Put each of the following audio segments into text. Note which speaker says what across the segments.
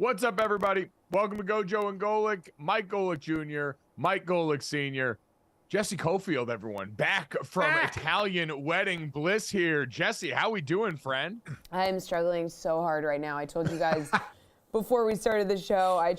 Speaker 1: What's up, everybody? Welcome to GoJo and Golic. Mike Golic Jr., Mike Golic Sr., Jesse Cofield, everyone. Back from Italian wedding bliss here. Jesse, how we doing, friend?
Speaker 2: I am struggling so hard right now. I told you guys before we started the show, I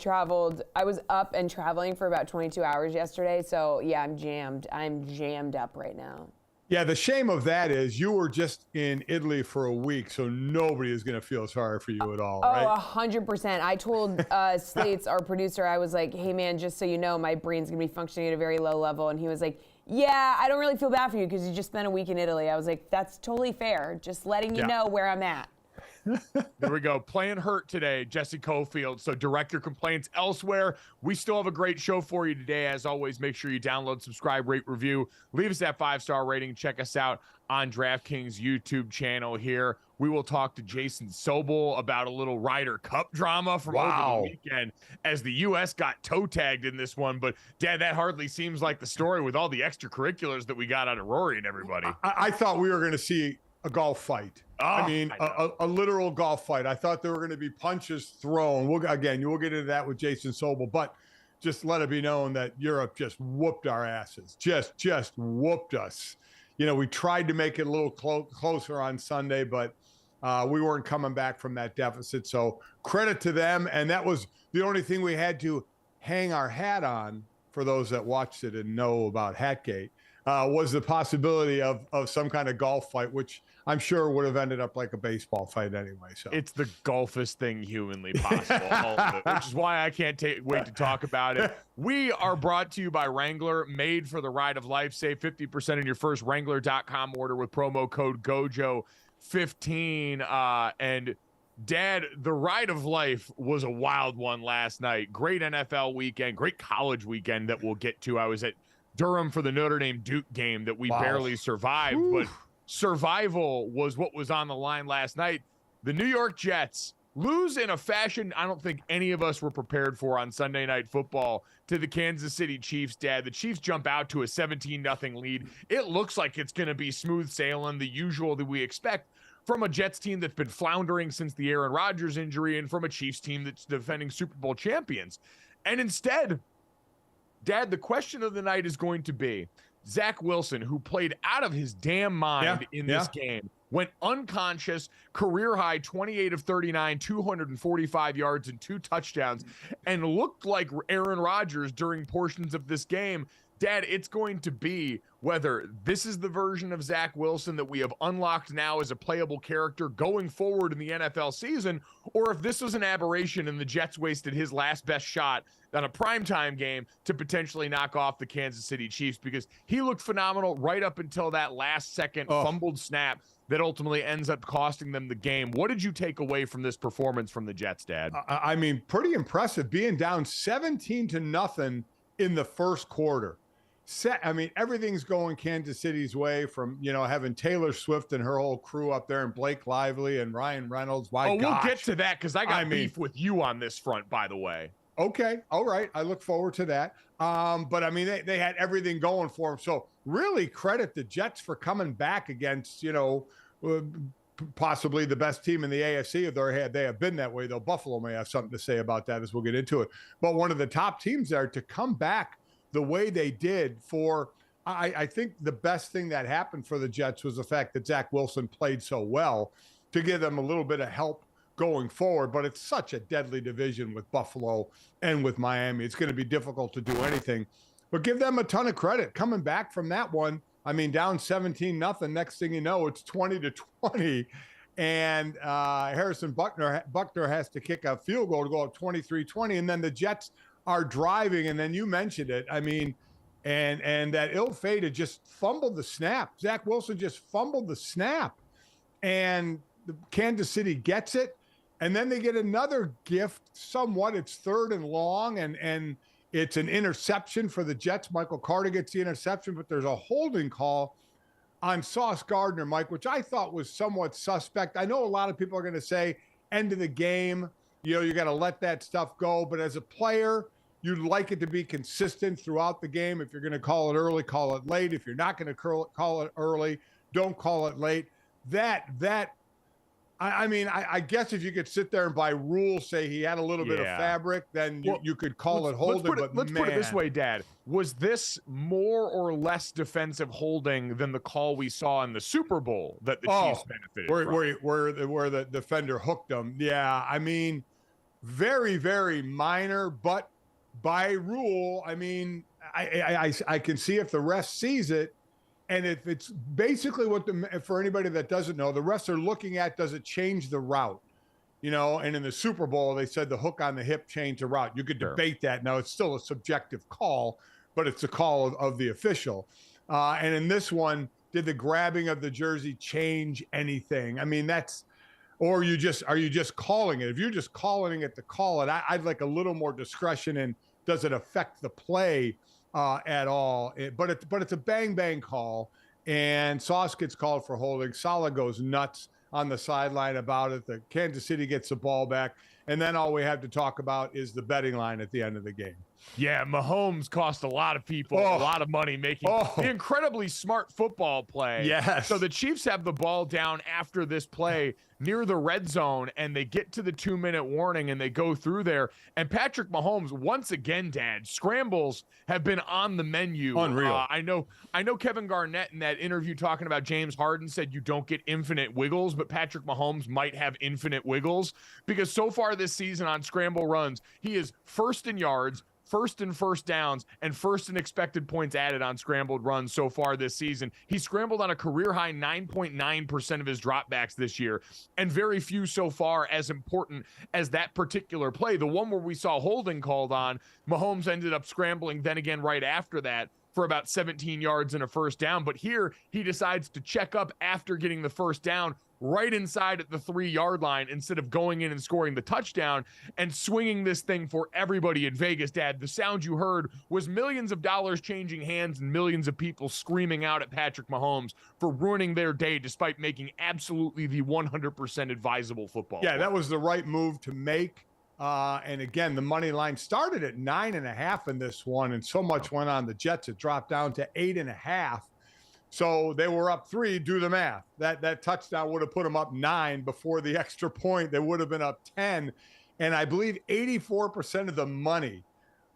Speaker 2: was up and traveling for about 22 hours yesterday. So, yeah, I'm jammed. I'm jammed up right now.
Speaker 3: Yeah, the shame of that is you were just in Italy for a week, so nobody is going to feel sorry for you at all, right?
Speaker 2: Oh, 100%. I told Slates, our producer, I was like, hey, man, just so you know, my brain's going to be functioning at a very low level. And he was like, yeah, I don't really feel bad for you because you just spent a week in Italy. I was like, that's totally fair. Just letting you know where I'm at.
Speaker 1: There we go. Playing hurt today, Jesse Cofield. So direct your complaints elsewhere. We still have a great show for you today. As always, make sure you download, subscribe, rate, review. Leave us that 5-star rating. Check us out on DraftKings YouTube channel here. We will talk to Jason Sobel about a little Ryder Cup drama from over the weekend as the U.S. got toe tagged in this one. But, Dad, that hardly seems like the story with all the extracurriculars that we got out of Rory and everybody.
Speaker 3: I thought we were going to see a golf fight. A literal golf fight. I thought there were going to be punches thrown. We'll get into that with Jason Sobel, but just let it be known that Europe just whooped our asses. Just whooped us. You know, we tried to make it a little closer on Sunday, but we weren't coming back from that deficit. So credit to them. And that was the only thing we had to hang our hat on, for those that watched it and know about Hatgate, was the possibility of some kind of golf fight, which I'm sure would have ended up like a baseball fight anyway. So
Speaker 1: it's the golfest thing humanly possible, all of it, which is why I can't wait to talk about it. We are brought to you by Wrangler, made for the ride of life. Save 50% on your first Wrangler.com order with promo code GOJO15. And Dad, the ride of life was a wild one last night. Great NFL weekend, great college weekend that we'll get to. I was at Durham for the Notre Dame Duke game that we barely survived, but survival was what was on the line last night. The New York Jets lose in a fashion I don't think any of us were prepared for on Sunday Night Football to the Kansas City Chiefs, Dad. The Chiefs jump out to a 17-0 lead. It looks like it's going to be smooth sailing, the usual that we expect from a Jets team that's been floundering since the Aaron Rodgers injury and from a Chiefs team that's defending Super Bowl champions. And instead, Dad, the question of the night is going to be Zach Wilson, who played out of his damn mind in this game, went unconscious, career high 28 of 39, 245 yards and 2 touchdowns, and looked like Aaron Rodgers during portions of this game. Dad, it's going to be whether this is the version of Zach Wilson that we have unlocked now as a playable character going forward in the NFL season, or if this was an aberration and the Jets wasted his last best shot on a primetime game to potentially knock off the Kansas City Chiefs, because he looked phenomenal right up until that last second fumbled snap that ultimately ends up costing them the game. What did you take away from this performance from the Jets, Dad?
Speaker 3: I mean, pretty impressive, being down 17-0 in the first quarter. I mean, everything's going Kansas City's way, from, having Taylor Swift and her whole crew up there and Blake Lively and Ryan Reynolds. We'll
Speaker 1: get to that because I got beef with you on this front, by the way.
Speaker 3: Okay. All right. I look forward to that. But I mean, they had everything going for them. So really credit the Jets for coming back against, possibly the best team in the AFC. If they have been that way, though. Buffalo may have something to say about that as we'll get into it. But one of the top teams there to come back the way they did I think the best thing that happened for the Jets was the fact that Zach Wilson played so well to give them a little bit of help going forward. But it's such a deadly division with Buffalo and with Miami. It's going to be difficult to do anything, but give them a ton of credit coming back from that one. I mean, down 17-0. Next thing you know, it's 20-20. And Harrison Buckner has to kick a field goal to go up 23-20. And then the Jets are driving, and then you mentioned it. I mean, and that ill-fated just fumbled the snap. Zach Wilson just fumbled the snap, and the Kansas City gets it, and then they get another gift. Somewhat, it's 3rd and long, and it's an interception for the Jets. Michael Carter gets the interception, but there's a holding call on Sauce Gardner, Mike, which I thought was somewhat suspect. I know a lot of people are going to say end of the game. You got to let that stuff go, but as a player, you'd like it to be consistent throughout the game. If you're going to call it early, call it late. If you're not going to call it early, don't call it late. That I mean, I guess if you could sit there and by rule say he had a little bit of fabric, then you could call it holding.
Speaker 1: Let's put it this way, Dad. Was this more or less defensive holding than the call we saw in the Super Bowl that the Chiefs benefited from?
Speaker 3: Where the defender hooked him? Yeah, I mean, very, very minor, but by rule, I mean, I can see if the ref sees it. And if it's basically for anybody that doesn't know, the refs are looking at, does it change the route? And in the Super Bowl, they said the hook on the hip changed the route. You could debate that. Now, it's still a subjective call, but it's a call of the official. And in this one, did the grabbing of the jersey change anything? I mean, or are you just calling it? If you're just calling it to call it, I'd like a little more discretion in, does it affect the play at all? But it's a bang call, and Sauce gets called for holding. Saleh goes nuts on the sideline about it. The Kansas City gets the ball back, and then all we have to talk about is the betting line at the end of the game.
Speaker 1: Yeah, Mahomes cost a lot of people a lot of money making the incredibly smart football play.
Speaker 3: Yes.
Speaker 1: So the Chiefs have the ball down after this play near the red zone, and they get to the 2-minute warning, and they go through there. And Patrick Mahomes, once again, Dad, scrambles have been on the menu.
Speaker 3: Unreal.
Speaker 1: I know Kevin Garnett in that interview talking about James Harden said you don't get infinite wiggles, but Patrick Mahomes might have infinite wiggles, because so far this season on scramble runs, he is first in yards, first in first downs, and first in expected points added on scrambled runs so far this season. He scrambled on a career-high 9.9% of his dropbacks this year, and very few so far as important as that particular play. The one where we saw holding called on, Mahomes ended up scrambling then again right after that for about 17 yards and a first down. But here, he decides to check up after getting the first down right inside at the 3-yard line instead of going in and scoring the touchdown and swinging this thing for everybody in Vegas. Dad, the sound you heard was millions of dollars changing hands and millions of people screaming out at Patrick Mahomes for ruining their day despite making absolutely the 100% advisable football.
Speaker 3: Yeah, that was the right move to make. And again, the money line started at 9.5 in this one, and so much went on the Jets, it dropped down to 8.5. So they were up 3, do the math. That touchdown would have put them up 9 before the extra point. They would have been up 10. And I believe 84% of the money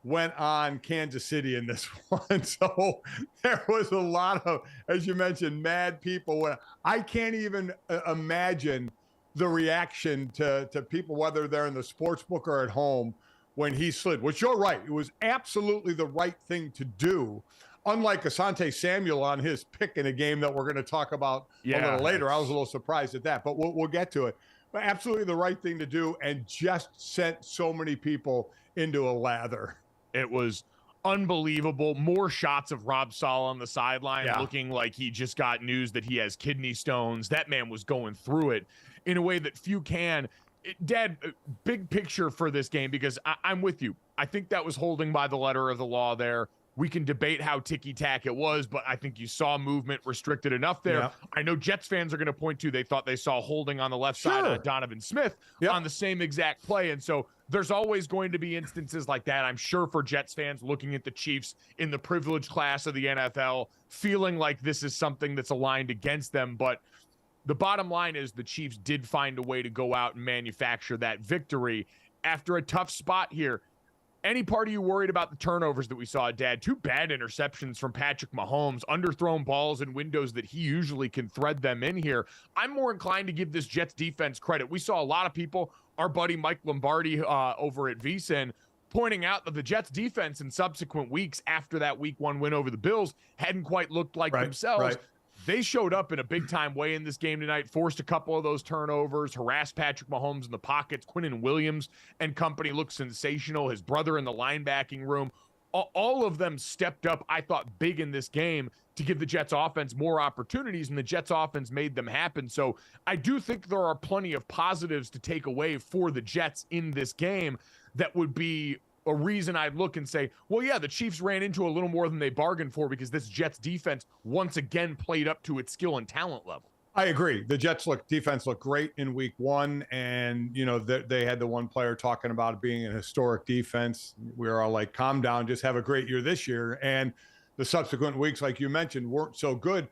Speaker 3: went on Kansas City in this one. So there was a lot of, as you mentioned, mad people. I can't even imagine the reaction to people, whether they're in the sports book or at home, when he slid, which you're right. It was absolutely the right thing to do. Unlike Asante Samuel on his pick in a game that we're going to talk about a little later. I was a little surprised at that, but we'll get to it. But absolutely the right thing to do, and just sent so many people into a lather.
Speaker 1: It was unbelievable. More shots of Rob Saleh on the sideline looking like he just got news that he has kidney stones. That man was going through it in a way that few can. Dad, big picture for this game, because I'm with you. I think that was holding by the letter of the law there. We can debate how ticky-tack it was, but I think you saw movement restricted enough there. Yep. I know Jets fans are going to point to, they thought they saw holding on the left side of Donovan Smith on the same exact play. And so there's always going to be instances like that, I'm sure, for Jets fans looking at the Chiefs in the privileged class of the NFL, feeling like this is something that's aligned against them. But the bottom line is the Chiefs did find a way to go out and manufacture that victory after a tough spot here. Any part of you worried about the turnovers that we saw, Dad? 2 bad interceptions from Patrick Mahomes, underthrown balls in windows that he usually can thread them in here. I'm more inclined to give this Jets defense credit. We saw a lot of people, our buddy Mike Lombardi over at VSiN, pointing out that the Jets defense in subsequent weeks after that week 1 win over the Bills hadn't quite looked like themselves. Right. They showed up in a big-time way in this game tonight, forced a couple of those turnovers, harassed Patrick Mahomes in the pockets. Quinnen Williams and company looked sensational. His brother in the linebacking room. All of them stepped up, I thought, big in this game to give the Jets offense more opportunities, and the Jets offense made them happen. So I do think there are plenty of positives to take away for the Jets in this game that would be a reason I'd look and say, well, yeah, the Chiefs ran into a little more than they bargained for because this Jets defense once again played up to its skill and talent level.
Speaker 3: I agree. The Jets defense looked great in week 1. And, they had the one player talking about it being an historic defense. We were all like, calm down, just have a great year this year. And the subsequent weeks, like you mentioned, weren't so good.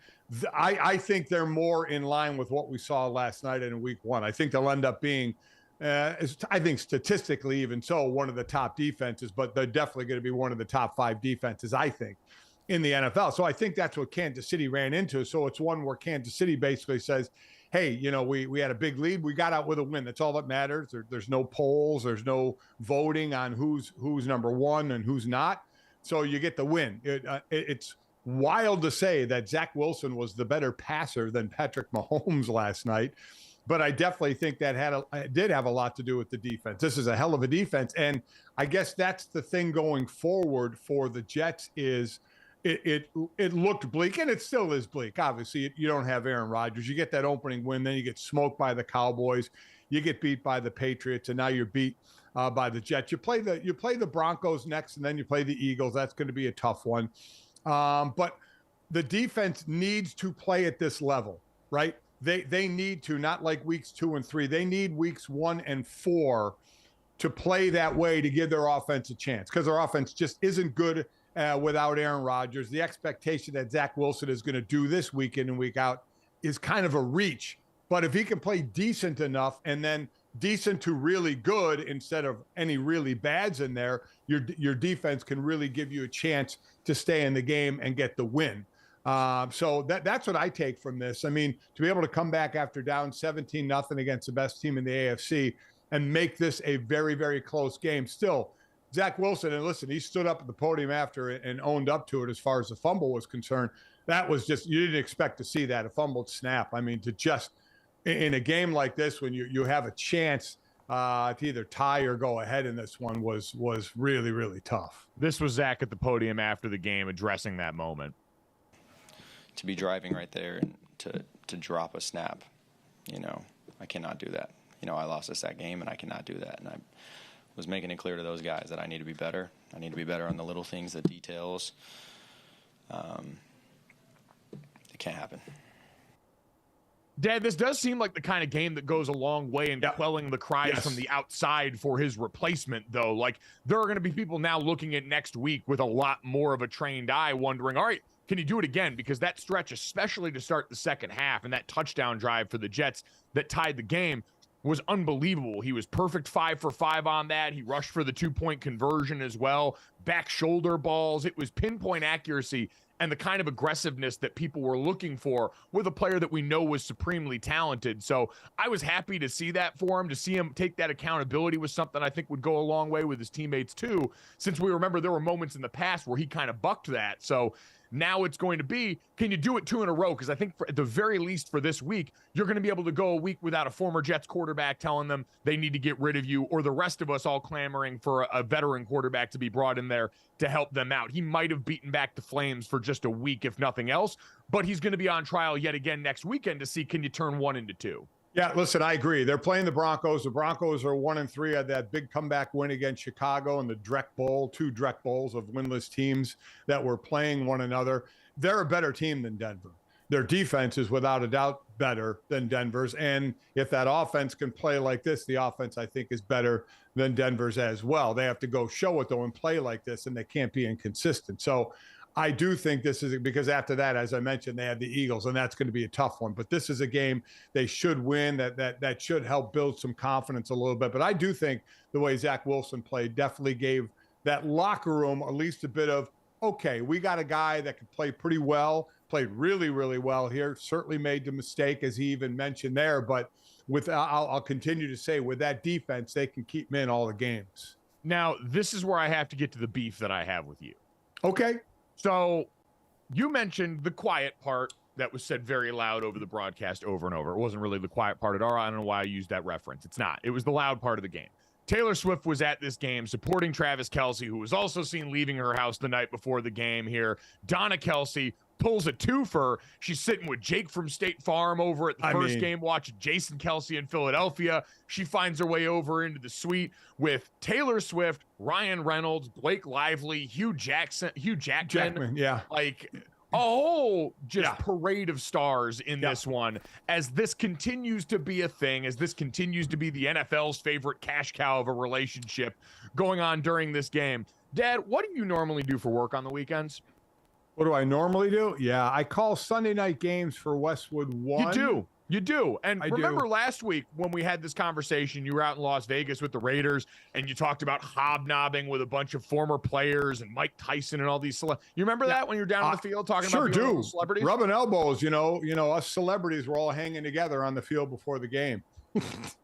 Speaker 3: I think they're more in line with what we saw last night in week one. I think they'll end up being, I think statistically even so, one of the top defenses, but they're definitely going to be one of the top 5 defenses, I think, in the NFL. So I think that's what Kansas City ran into. So it's one where Kansas City basically says, hey, we had a big lead. We got out with a win. That's all that matters. There's no polls. There's no voting on who's number one and who's not. So you get the win. It's wild to say that Zach Wilson was the better passer than Patrick Mahomes last night, but I definitely think that did have a lot to do with the defense. This is a hell of a defense, and I guess that's the thing going forward for the Jets is it looked bleak, and it still is bleak. Obviously, you don't have Aaron Rodgers. You get that opening win, then you get smoked by the Cowboys. You get beat by the Patriots, and now you're beat by the Jets. You play the Broncos next, and then you play the Eagles. That's going to be a tough one. But the defense needs to play at this level, right? They need to, not like weeks 2 and 3. They need weeks 1 and 4 to play that way to give their offense a chance, because their offense just isn't good without Aaron Rodgers. The expectation that Zach Wilson is going to do this week in and week out is kind of a reach. But if he can play decent enough, and then decent to really good instead of any really bads in there, your defense can really give you a chance to stay in the game and get the win. So that's what I take from this. I mean, to be able to come back after down 17-0 against the best team in the AFC and make this a very, very close game. Still, Zach Wilson, and listen, he stood up at the podium after it and owned up to it as far as the fumble was concerned. That was just, you didn't expect to see that, a fumbled snap. I mean, to just, in a game like this, when you have a chance to either tie or go ahead in this one, was really, really tough.
Speaker 1: This was Zach at the podium after the game addressing that moment.
Speaker 4: To be driving right there and to drop a snap, I cannot do that. I lost us that game, and I cannot do that. And I was making it clear to those guys that I need to be better. I need to be better on the little things, the details. It can't happen.
Speaker 1: Dad, this does seem like the kind of game that goes a long way in quelling the cries from the outside for his replacement, though. Like, there are going to be people now looking at next week with a lot more of a trained eye, wondering, all right, can he do it again? Because that stretch, especially to start the second half, and that touchdown drive for the Jets that tied the game was unbelievable. He was perfect 5 for 5 on that. He rushed for the 2-point conversion as well. Back shoulder balls. It was pinpoint accuracy and the kind of aggressiveness that people were looking for with a player that we know was supremely talented. So I was happy to see that for him. To see him take that accountability was something I think would go a long way with his teammates too, since we remember there were moments in the past where he kind of bucked that. So now it's going to be, can you do it 2 in a row? Because I think at the very least for this week, you're going to be able to go a week without a former Jets quarterback telling them they need to get rid of you, or the rest of us all clamoring for a veteran quarterback to be brought in there to help them out. He might have beaten back the Flames for just a week, if nothing else, but he's going to be on trial yet again next weekend to see, can you turn 1 into 2?
Speaker 3: Yeah, listen, I agree. They're playing the Broncos. The Broncos are 1-3 at that big comeback win against Chicago and the Drek Bowl, 2 Drek Bowls of winless teams that were playing one another. They're a better team than Denver. Their defense is without a doubt better than Denver's. And if that offense can play like this, the offense, I think, is better than Denver's as well. They have to go show it, though, and play like this, and they can't be inconsistent. So I do think this is, because after that, as I mentioned, they have the Eagles, and that's going to be a tough one. But this is a game they should win. That should help build some confidence a little bit. But I do think the way Zach Wilson played definitely gave that locker room at least a bit of, okay, we got a guy that can play pretty well, played really, really well here. Certainly made the mistake, as he even mentioned there. But I'll continue to say, with that defense, they can keep him in all the games.
Speaker 1: Now, this is where I have to get to the beef that I have with you.
Speaker 3: Okay.
Speaker 1: So you mentioned the quiet part that was said very loud over the broadcast over and over. It wasn't really the quiet part at all. I don't know why I used that reference. It's not. It was the loud part of the game. Taylor Swift was at this game supporting Travis Kelce, who was also seen leaving her house the night before the game here. Donna Kelce pulls a twofer. She's sitting with Jake from State Farm over at the first game, watching Jason Kelce in Philadelphia. She finds her way over into the suite with Taylor Swift, Ryan Reynolds, Blake Lively, Hugh Jackman.
Speaker 3: Yeah.
Speaker 1: Like a whole parade of stars in this one, as this continues to be a thing, as this continues to be the NFL's favorite cash cow of a relationship going on during this game. Dad, what do you normally do for work on the weekends?
Speaker 3: What do I normally do? Yeah, I call Sunday night games for Westwood 1.
Speaker 1: You do. And
Speaker 3: I
Speaker 1: remember
Speaker 3: do.
Speaker 1: last week when we had this conversation, you were out in Las Vegas with the Raiders and you talked about hobnobbing with a bunch of former players and Mike Tyson and all these. You remember that when you were down in the field talking about being celebrities?
Speaker 3: Rubbing elbows, us celebrities were all hanging together on the field before the game.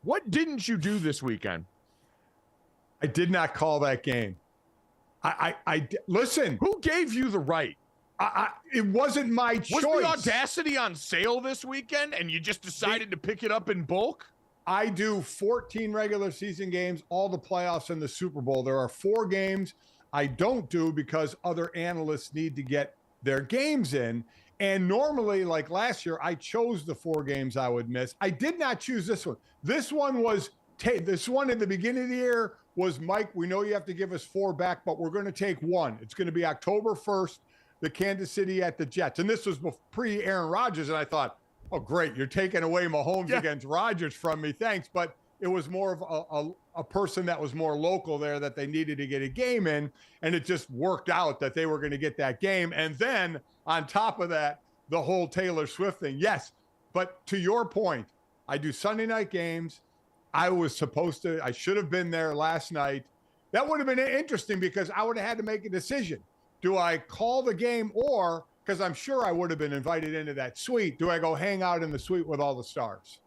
Speaker 1: What didn't you do this weekend?
Speaker 3: I did not call that game. Listen.
Speaker 1: Who gave you the right?
Speaker 3: It wasn't my choice.
Speaker 1: Was the Audacity on sale this weekend and you just decided to pick it up in bulk?
Speaker 3: I do 14 regular season games, all the playoffs and the Super Bowl. There are 4 games I don't do because other analysts need to get their games in. And normally, like last year, I chose the 4 games I would miss. I did not choose this one. This one in the beginning of the year was, Mike, we know you have to give us 4 back, but we're going to take 1. It's going to be October 1st. The Kansas City at the Jets. And this was pre-Aaron Rodgers, and I thought, oh, great, you're taking away Mahomes against Rodgers from me. Thanks. But it was more of a person that was more local there that they needed to get a game in, and it just worked out that they were going to get that game. And then on top of that, the whole Taylor Swift thing. Yes, but to your point, I do Sunday night games. I should have been there last night. That would have been interesting because I would have had to make a decision. Do I call the game, or, because I'm sure I would have been invited into that suite, do I go hang out in the suite with all the stars?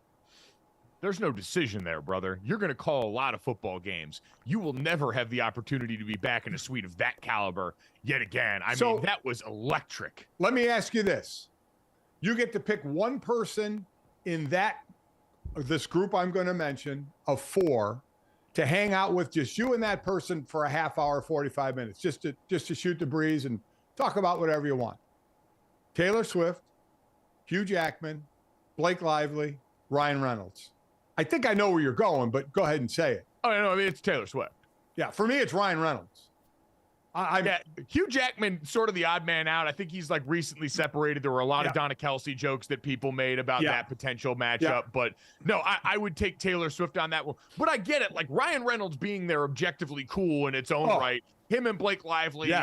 Speaker 1: There's no decision there, brother. You're going to call a lot of football games. You will never have the opportunity to be back in a suite of that caliber yet again. I mean, that was electric.
Speaker 3: Let me ask you this. You get to pick one person in this group I'm going to mention of 4 to hang out with, just you and that person for a half hour, 45 minutes, just to shoot the breeze and talk about whatever you want. Taylor Swift, Hugh Jackman, Blake Lively, Ryan Reynolds. I think I know where you're going, but go ahead and say it.
Speaker 1: Oh, no, I mean, it's Taylor Swift.
Speaker 3: Yeah, for me, it's Ryan Reynolds.
Speaker 1: Hugh Jackman, sort of the odd man out. I think he's like recently separated. There were a lot of Donna Kelsey jokes that people made about that potential matchup. But no, I would take Taylor Swift on that one. But I get it. Like Ryan Reynolds being there objectively cool in its own right. Him and Blake Lively,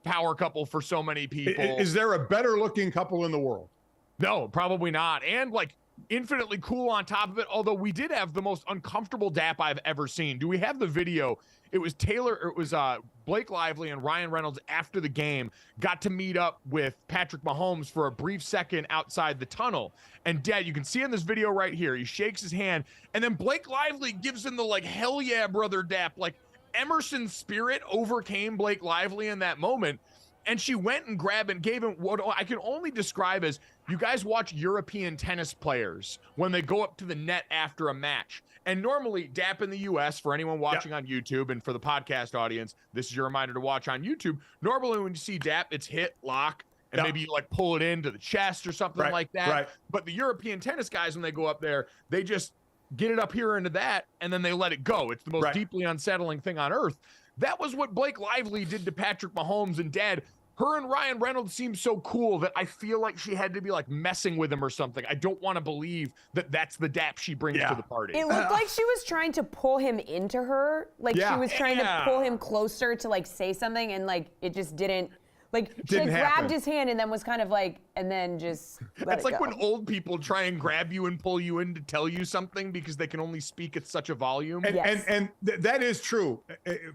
Speaker 1: power couple for so many people.
Speaker 3: Is there a better looking couple in the world?
Speaker 1: No, probably not. And like infinitely cool on top of it. Although we did have the most uncomfortable dap I've ever seen. Do we have the video? It was Blake Lively and Ryan Reynolds after the game got to meet up with Patrick Mahomes for a brief second outside the tunnel. And Dad, you can see in this video right here, he shakes his hand, and then Blake Lively gives him the like, hell yeah, brother dap. Like Emerson's spirit overcame Blake Lively in that moment. And she went and grabbed and gave him what I can only describe as, you guys watch European tennis players when they go up to the net after a match. And normally, DAP in the U.S., for anyone watching on YouTube, and for the podcast audience, this is your reminder to watch on YouTube. Normally, when you see DAP, it's hit, lock, and maybe you like pull it into the chest or something like that.
Speaker 3: Right.
Speaker 1: But the European tennis guys, when they go up there, they just get it up here into that, and then they let it go. It's the most deeply unsettling thing on earth. That was what Blake Lively did to Patrick Mahomes. And Dad, her and Ryan Reynolds seem so cool that I feel like she had to be like messing with him or something. I don't want to believe that that's the dap she brings to the party.
Speaker 2: It looked like she was trying to pull him into her. Like she was trying to pull him closer to like say something, and like it just didn't. Like she like, grabbed his hand and then was kind of like, and then just let
Speaker 1: It's
Speaker 2: it
Speaker 1: like
Speaker 2: go.
Speaker 1: when old people try and grab you and pull you in to tell you something because they can only speak at such a volume.
Speaker 3: And that is true.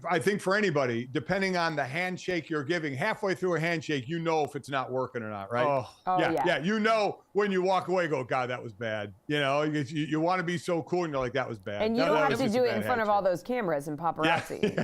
Speaker 3: I think for anybody, depending on the handshake you're giving, halfway through a handshake, you know if it's not working or not, right? Yeah. You know when you walk away, go, God, that was bad. You know, you want to be so cool, and you're like, that was bad.
Speaker 2: And you don't have to do it in front of all those cameras and paparazzi.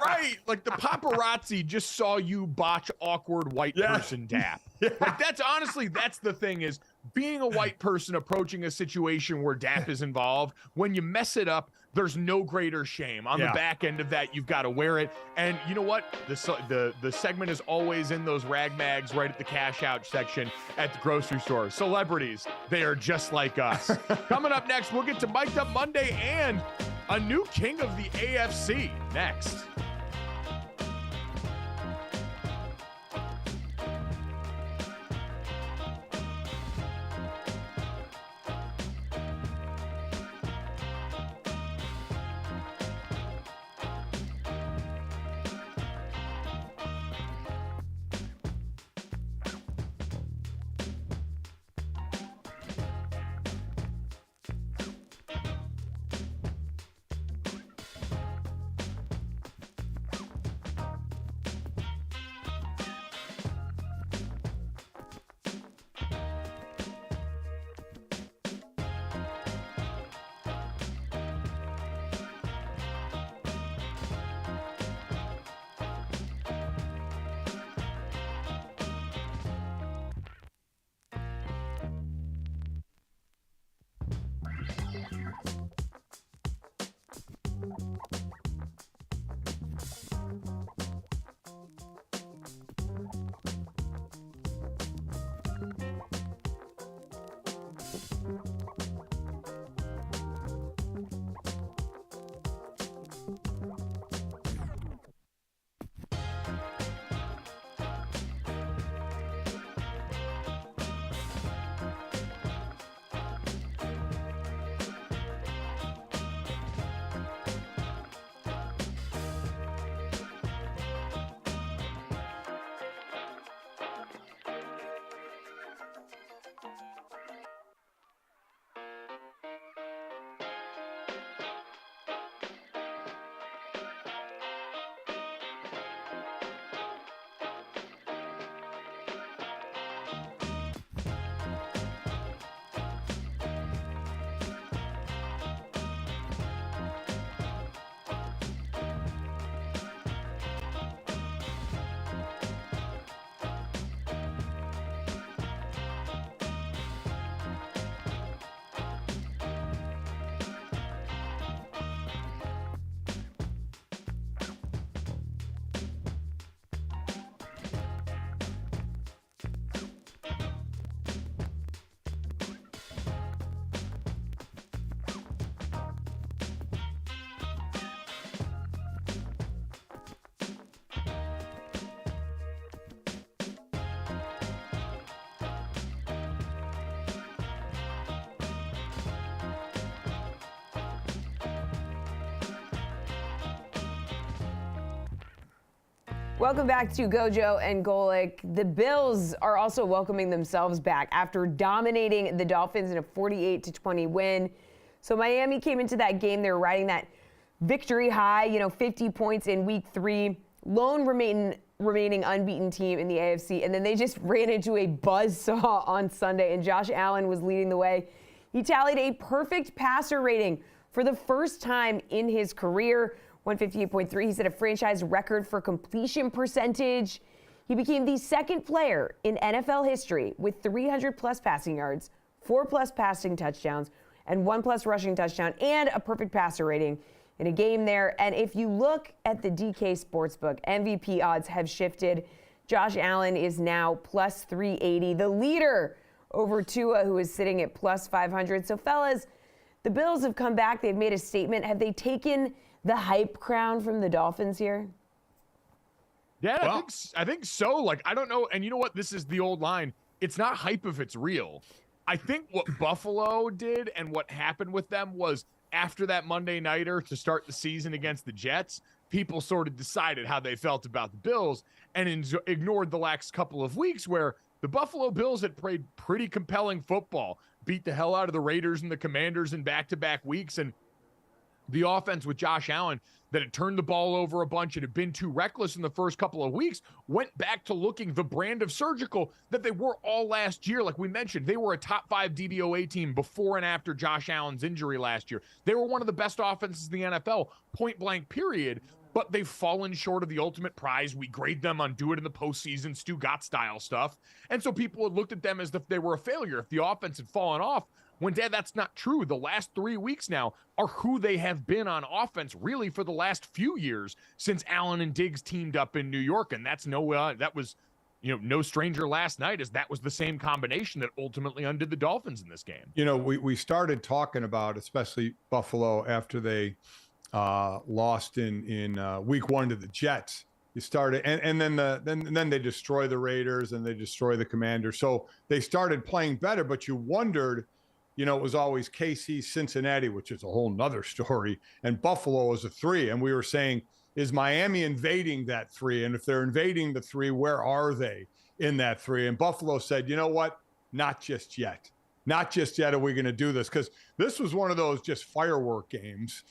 Speaker 1: Right. Like the paparazzi just saw you botch awkward white person dap. Like that's the thing, is being a white person approaching a situation where dap is involved. When you mess it up, there's no greater shame. On the back end of that, you've got to wear it. And you know what? The segment is always in those rag mags right at the cash out section at the grocery store. Celebrities, they are just like us. Coming up next, we'll get to Mic'd Up Monday and a new king of the AFC next.
Speaker 2: Welcome back to GoJo and Golic. The Bills are also welcoming themselves back after dominating the Dolphins in a 48-20 win. So Miami came into that game, they were riding that victory high, 50 points in week 3, lone remaining unbeaten team in the AFC, and then they just ran into a buzzsaw on Sunday, and Josh Allen was leading the way. He tallied a perfect passer rating for the first time in his career. 158.3. He set a franchise record for completion percentage. He became the second player in NFL history with 300-plus passing yards, 4-plus passing touchdowns, and 1-plus rushing touchdown, and a perfect passer rating in a game there. And if you look at the DK Sportsbook, MVP odds have shifted. Josh Allen is now plus 380, the leader over Tua, who is sitting at plus 500. So, fellas, the Bills have come back. They've made a statement. Have they taken the hype crown from the Dolphins here?
Speaker 1: Yeah, well, I think so. Like, I don't know. And you know what? This is the old line. It's not hype if it's real. I think what Buffalo did and what happened with them was after that Monday nighter to start the season against the Jets, people sort of decided how they felt about the Bills and ignored the last couple of weeks where the Buffalo Bills had played pretty compelling football, beat the hell out of the Raiders and the Commanders in back-to-back weeks, and the offense with Josh Allen that had turned the ball over a bunch and had been too reckless in the first couple of weeks went back to looking the brand of surgical that they were all last year. Like we mentioned, they were a top 5 DVOA team before and after Josh Allen's injury last year. They were one of the best offenses in the NFL, point blank period, but they've fallen short of the ultimate prize. We grade them on do it in the postseason, Stu Gott style stuff. And so people had looked at them as if they were a failure, if the offense had fallen off. When, Dad, that's not true. The last 3 weeks now are who they have been on offense really for the last few years since Allen and Diggs teamed up in New York. And that's that was no stranger last night, as that was the same combination that ultimately undid the Dolphins in this game.
Speaker 3: We started talking about, especially Buffalo, after they lost in week 1 to the Jets. You started, and then they destroy the Raiders and they destroy the Commanders. So they started playing better, but you wondered, it was always KC, Cincinnati, which is a whole nother story, and Buffalo was a 3. And we were saying, is Miami invading that 3? And if they're invading the 3, where are they in that 3? And Buffalo said, you know what? Not just yet. Not just yet are we going to do this, because this was one of those just firework games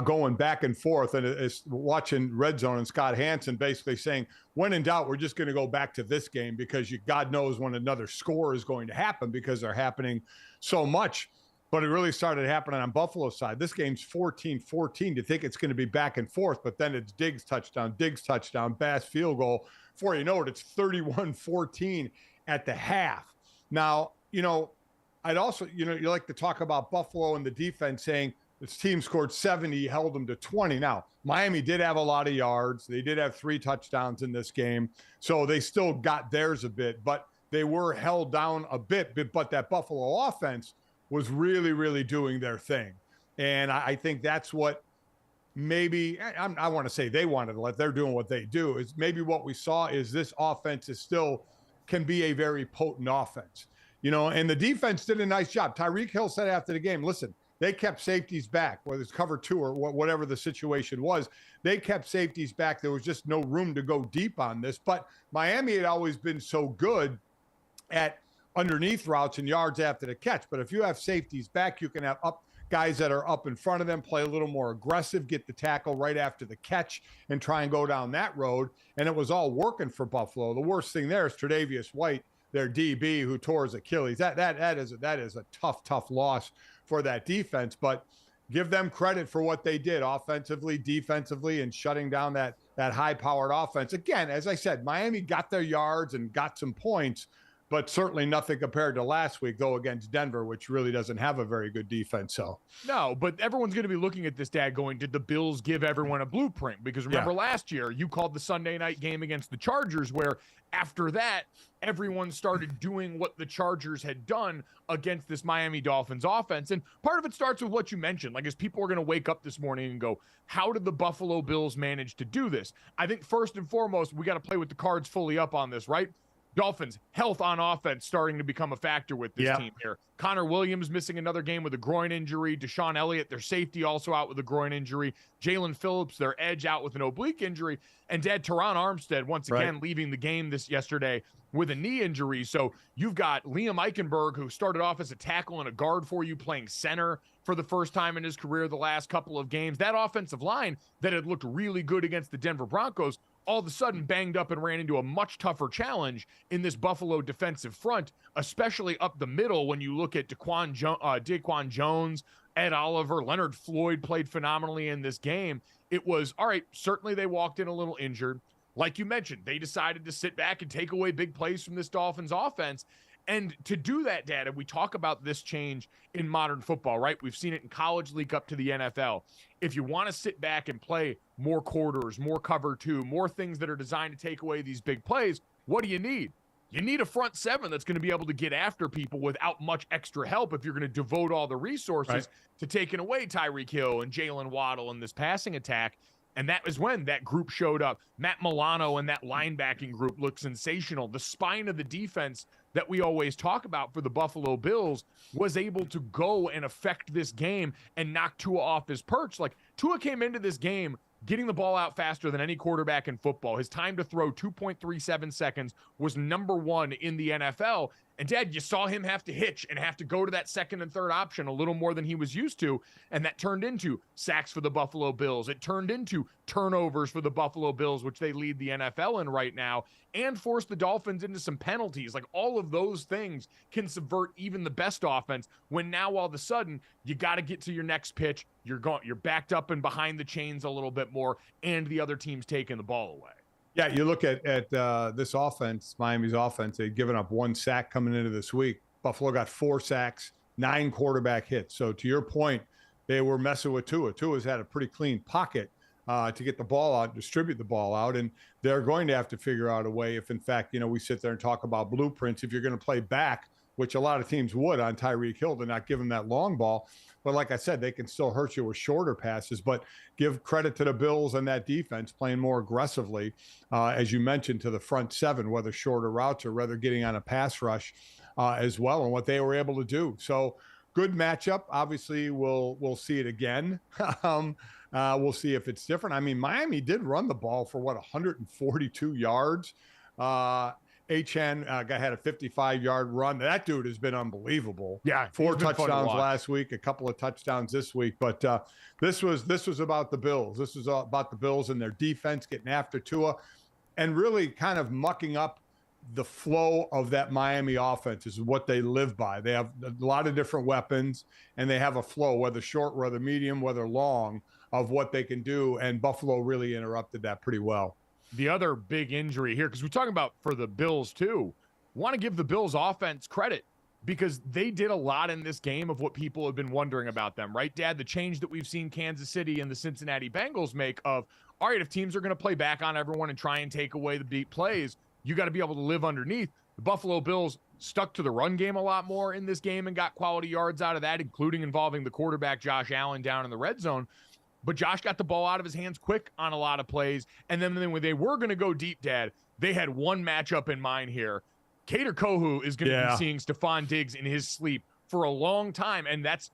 Speaker 3: going back and forth. And it's watching Red Zone and Scott Hansen basically saying, when in doubt, we're just going to go back to this game because God knows when another score is going to happen, because they're happening so much. But it really started happening on Buffalo's side. This game's 14-14. You think it's going to be back and forth, but then it's Diggs touchdown, Bass field goal. Before you know it, it's 31-14 at the half. Now, I'd also, you like to talk about Buffalo and the defense saying its team scored 70, held them to 20. Now, Miami did have a lot of yards. They did have 3 touchdowns in this game, so they still got theirs a bit. But they were held down a bit, but that Buffalo offense was really, really doing their thing. And I think that's what maybe I want to say they wanted to let they're doing what they do is maybe what we saw is this offense is still can be a very potent offense, and the defense did a nice job. Tyreek Hill said after the game, listen, they kept safeties back, whether it's cover 2 or whatever the situation was. They kept safeties back. There was just no room to go deep on this. But Miami had always been so good at underneath routes and yards after the catch. But if you have safeties back, you can have guys that are up in front of them, play a little more aggressive, get the tackle right after the catch and try and go down that road. And it was all working for Buffalo. The worst thing there is Tre'Davious White, their DB, who tore his Achilles. That is a tough loss for that defense, but give them credit for what they did offensively, defensively, and shutting down that high-powered offense. Again, as I said, Miami got their yards and got some points, but certainly nothing compared to last week, though, against Denver, which really doesn't have a very good defense. So
Speaker 1: no, but everyone's going to be looking at this, Dad, going, did the Bills give everyone a blueprint? Because remember last year, you called the Sunday night game against the Chargers, where after that, everyone started doing what the Chargers had done against this Miami Dolphins offense. And part of it starts with what you mentioned. Like, as people are going to wake up this morning and go, how did the Buffalo Bills manage to do this? I think first and foremost, we got to play with the cards fully up on this, right? Dolphins, health on offense starting to become a factor with this team here. Connor Williams missing another game with a groin injury. Deshaun Elliott, their safety, also out with a groin injury. Jalen Phillips, their edge, out with an oblique injury. And Dad, Teron Armstead, once again, leaving the game yesterday with a knee injury. So you've got Liam Eichenberg, who started off as a tackle and a guard for you, playing center for the first time in his career the last couple of games. That offensive line that had looked really good against the Denver Broncos all of a sudden banged up and ran into a much tougher challenge in this Buffalo defensive front, especially up the middle when you look at Daquan Jones, Ed Oliver, Leonard Floyd played phenomenally in this game. It was, all right, certainly they walked in a little injured. Like you mentioned, they decided to sit back and take away big plays from this Dolphins offense. And to do that, Dad, and we talk about this change in modern football, right? We've seen it in college league up to the NFL. If you want to sit back and play more quarters, more cover 2, more things that are designed to take away these big plays, what do you need? You need a front seven that's going to be able to get after people without much extra help if you're going to devote all the resources to taking away Tyreek Hill and Jalen Waddle in this passing attack. And that was when that group showed up. Matt Milano and that linebacking group looked sensational. The spine of the defense that we always talk about for the Buffalo Bills was able to go and affect this game and knock Tua off his perch. Like, Tua came into this game getting the ball out faster than any quarterback in football. His time to throw, 2.37 seconds, was number 1 in the NFL. And Dad, you saw him have to hitch and have to go to that second and third option a little more than he was used to. And that turned into sacks for the Buffalo Bills. It turned into turnovers for the Buffalo Bills, which they lead the NFL in right now, and forced the Dolphins into some penalties. Like, all of those things can subvert even the best offense when now all of a sudden you got to get to your next pitch. You're backed up and behind the chains a little bit more, and the other team's taking the ball away.
Speaker 3: Yeah, you look at this offense, Miami's offense, they'd given up 1 sack coming into this week. Buffalo got 4 sacks, 9 quarterback hits. So to your point, they were messing with Tua. Tua's had a pretty clean pocket to get the ball out, distribute the ball out, and they're going to have to figure out a way if, in fact, we sit there and talk about blueprints, if you're going to play back, which a lot of teams would on Tyreek Hill, to not give him that long ball. But like I said, they can still hurt you with shorter passes. But give credit to the Bills and that defense playing more aggressively, as you mentioned, to the front seven, whether shorter routes or whether getting on a pass rush as well, and what they were able to do. So good matchup. Obviously, we'll see it again. We'll see if it's different. I mean, Miami did run the ball for 142 yards. Achane had a 55-yard run. That dude has been unbelievable.
Speaker 1: Yeah,
Speaker 3: 4 touchdowns last week, a couple of touchdowns this week. But this was about the Bills. This was about the Bills and their defense getting after Tua and really kind of mucking up the flow of that Miami offense is what they live by. They have a lot of different weapons, and they have a flow, whether short, whether medium, whether long, of what they can do. And Buffalo really interrupted that pretty well.
Speaker 1: The other big injury here, because we're talking about for the Bills too, want to give the Bills offense credit because they did a lot in this game of what people have been wondering about them, right, Dad? The change that we've seen Kansas City and the Cincinnati Bengals make of, all right, if teams are going to play back on everyone and try and take away the beat plays, you got to be able to live underneath. The Buffalo Bills stuck to the run game a lot more in this game and got quality yards out of that, including involving the quarterback, Josh Allen, down in the red zone. But Josh got the ball out of his hands quick on a lot of plays. And then when they were going to go deep, Dad, they had one matchup in mind here. Kader Kohu is going to be seeing Stephon Diggs in his sleep for a long time. And that's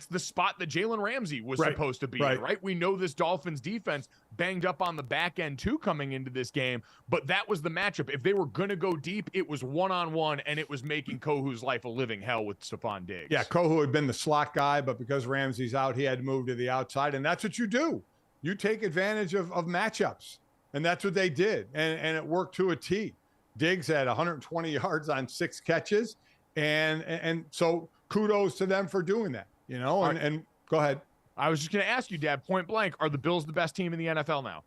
Speaker 1: the spot that Jalen Ramsey was supposed to be in, right? We know this Dolphins defense banged up on the back end too coming into this game, but that was the matchup. If they were going to go deep, it was one-on-one, and it was making Kohu's life a living hell with Stephon Diggs.
Speaker 3: Yeah, Kohu had been the slot guy, but because Ramsey's out, he had to move to the outside, and that's what you do. You take advantage of matchups, and that's what they did, and it worked to a T. Diggs had 120 yards on 6 catches, and so kudos to them for doing that, and go ahead.
Speaker 1: I was just going to ask you, Dad, point blank, are the Bills the best team in the NFL now?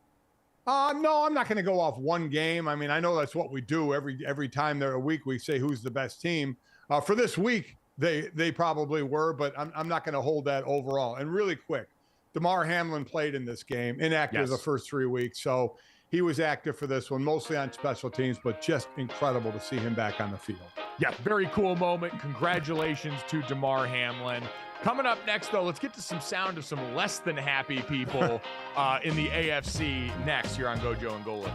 Speaker 3: No, I'm not going to go off one game. I mean, I know that's what we do every time they're a week. We say who's the best team. For this week, they probably were, but I'm not going to hold that overall. And really quick, Damar Hamlin played in this game, inactive the first 3 weeks. So he was active for this one, mostly on special teams, but just incredible to see him back on the field.
Speaker 1: Yeah, very cool moment. Congratulations to Damar Hamlin. Coming up next, though, let's get to some sound of some less than happy people in the AFC next here on GoJo and Golic.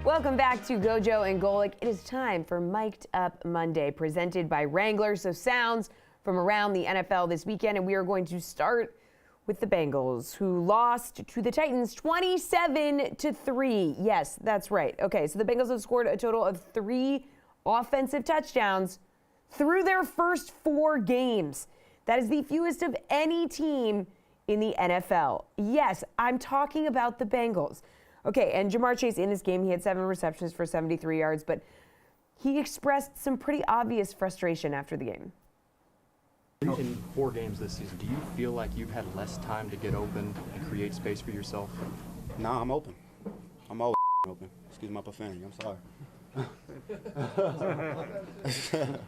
Speaker 2: Welcome back to GoJo and Golic. It is time for Mic'd Up Monday, presented by Wrangler. So sounds from around the NFL this weekend, and we are going to start with the Bengals, who lost to the Titans 27-3. Yes, that's right. Okay, so the Bengals have scored a total of 3 offensive touchdowns through their first 4 games. That is the fewest of any team in the NFL. Yes, I'm talking about the Bengals. Okay, and Jamar Chase in this game, he had 7 receptions for 73 yards, but he expressed some pretty obvious frustration after the game.
Speaker 5: In 4 games this season, do you feel like you've had less time to get open and create space for yourself?
Speaker 6: Nah, I'm open. I'm always open. Excuse my profanity. I'm sorry.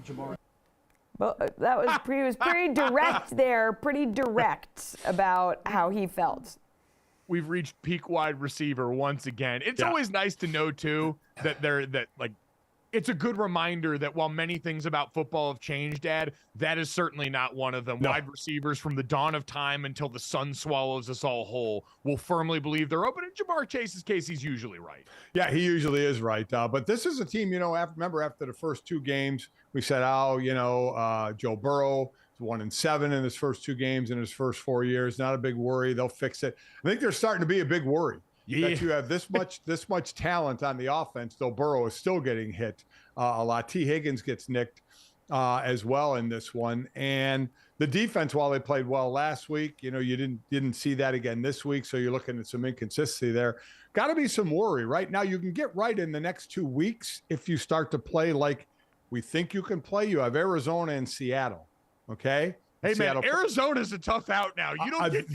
Speaker 5: Jamar,
Speaker 2: Well, he was pretty direct there, pretty direct about how he felt.
Speaker 1: We've reached peak wide receiver once again. It's always nice to know too that it's a good reminder that while many things about football have changed, Dad, that is certainly not one of them. No. Wide receivers from the dawn of time until the sun swallows us all whole will firmly believe they're open. In Jamar Chase's case, he's usually right.
Speaker 3: Yeah, he usually is right. But this is a team, remember after the first 2 games, we said, Joe Burrow 1-7 in his first 2 games in his first 4 years. Not a big worry. They'll fix it. I think they're starting to be a big worry. Yeah. That you have this much talent on the offense, though Burrow is still getting hit a lot. T. Higgins gets nicked as well in this one. And the defense, while they played well last week, you didn't see that again this week. So you're looking at some inconsistency there. Got to be some worry. Right now, you can get right in the next 2 weeks if you start to play like we think you can play. You have Arizona and Seattle. Okay.
Speaker 1: Hey, man, Arizona's a tough out now. You don't get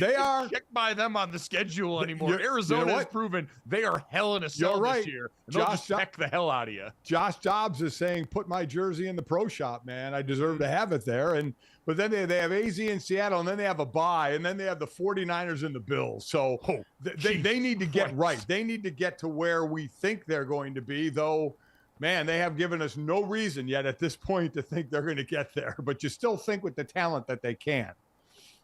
Speaker 1: checked by them on the schedule anymore. Arizona has proven they are hell in a cell this year. And they'll just check the hell out of you.
Speaker 3: Josh Dobbs is saying, put my jersey in the pro shop, man. I deserve to have it there. But then they have AZ in Seattle, and then they have a bye, and then they have the 49ers and the Bills. So they need to get right. They need to get to where we think they're going to be, though. Man, they have given us no reason yet at this point to think they're going to get there, but you still think with the talent that they can.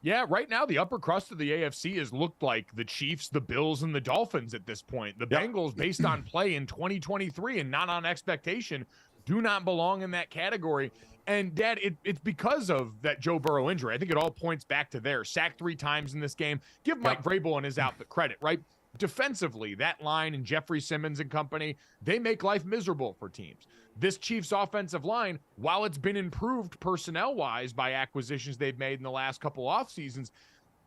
Speaker 1: Yeah, right now the upper crust of the AFC has looked like the Chiefs, the Bills, and the Dolphins at this point. The Bengals, based on play in 2023 and not on expectation, do not belong in that category. And, Dad, it's because of that Joe Burrow injury. I think it all points back to there. Sacked 3 times in this game. Give Mike Vrabel and his outfit credit, right? Defensively, that line and Jeffrey Simmons and company, they make life miserable for teams. This Chiefs offensive line, while it's been improved personnel-wise by acquisitions they've made in the last couple off seasons,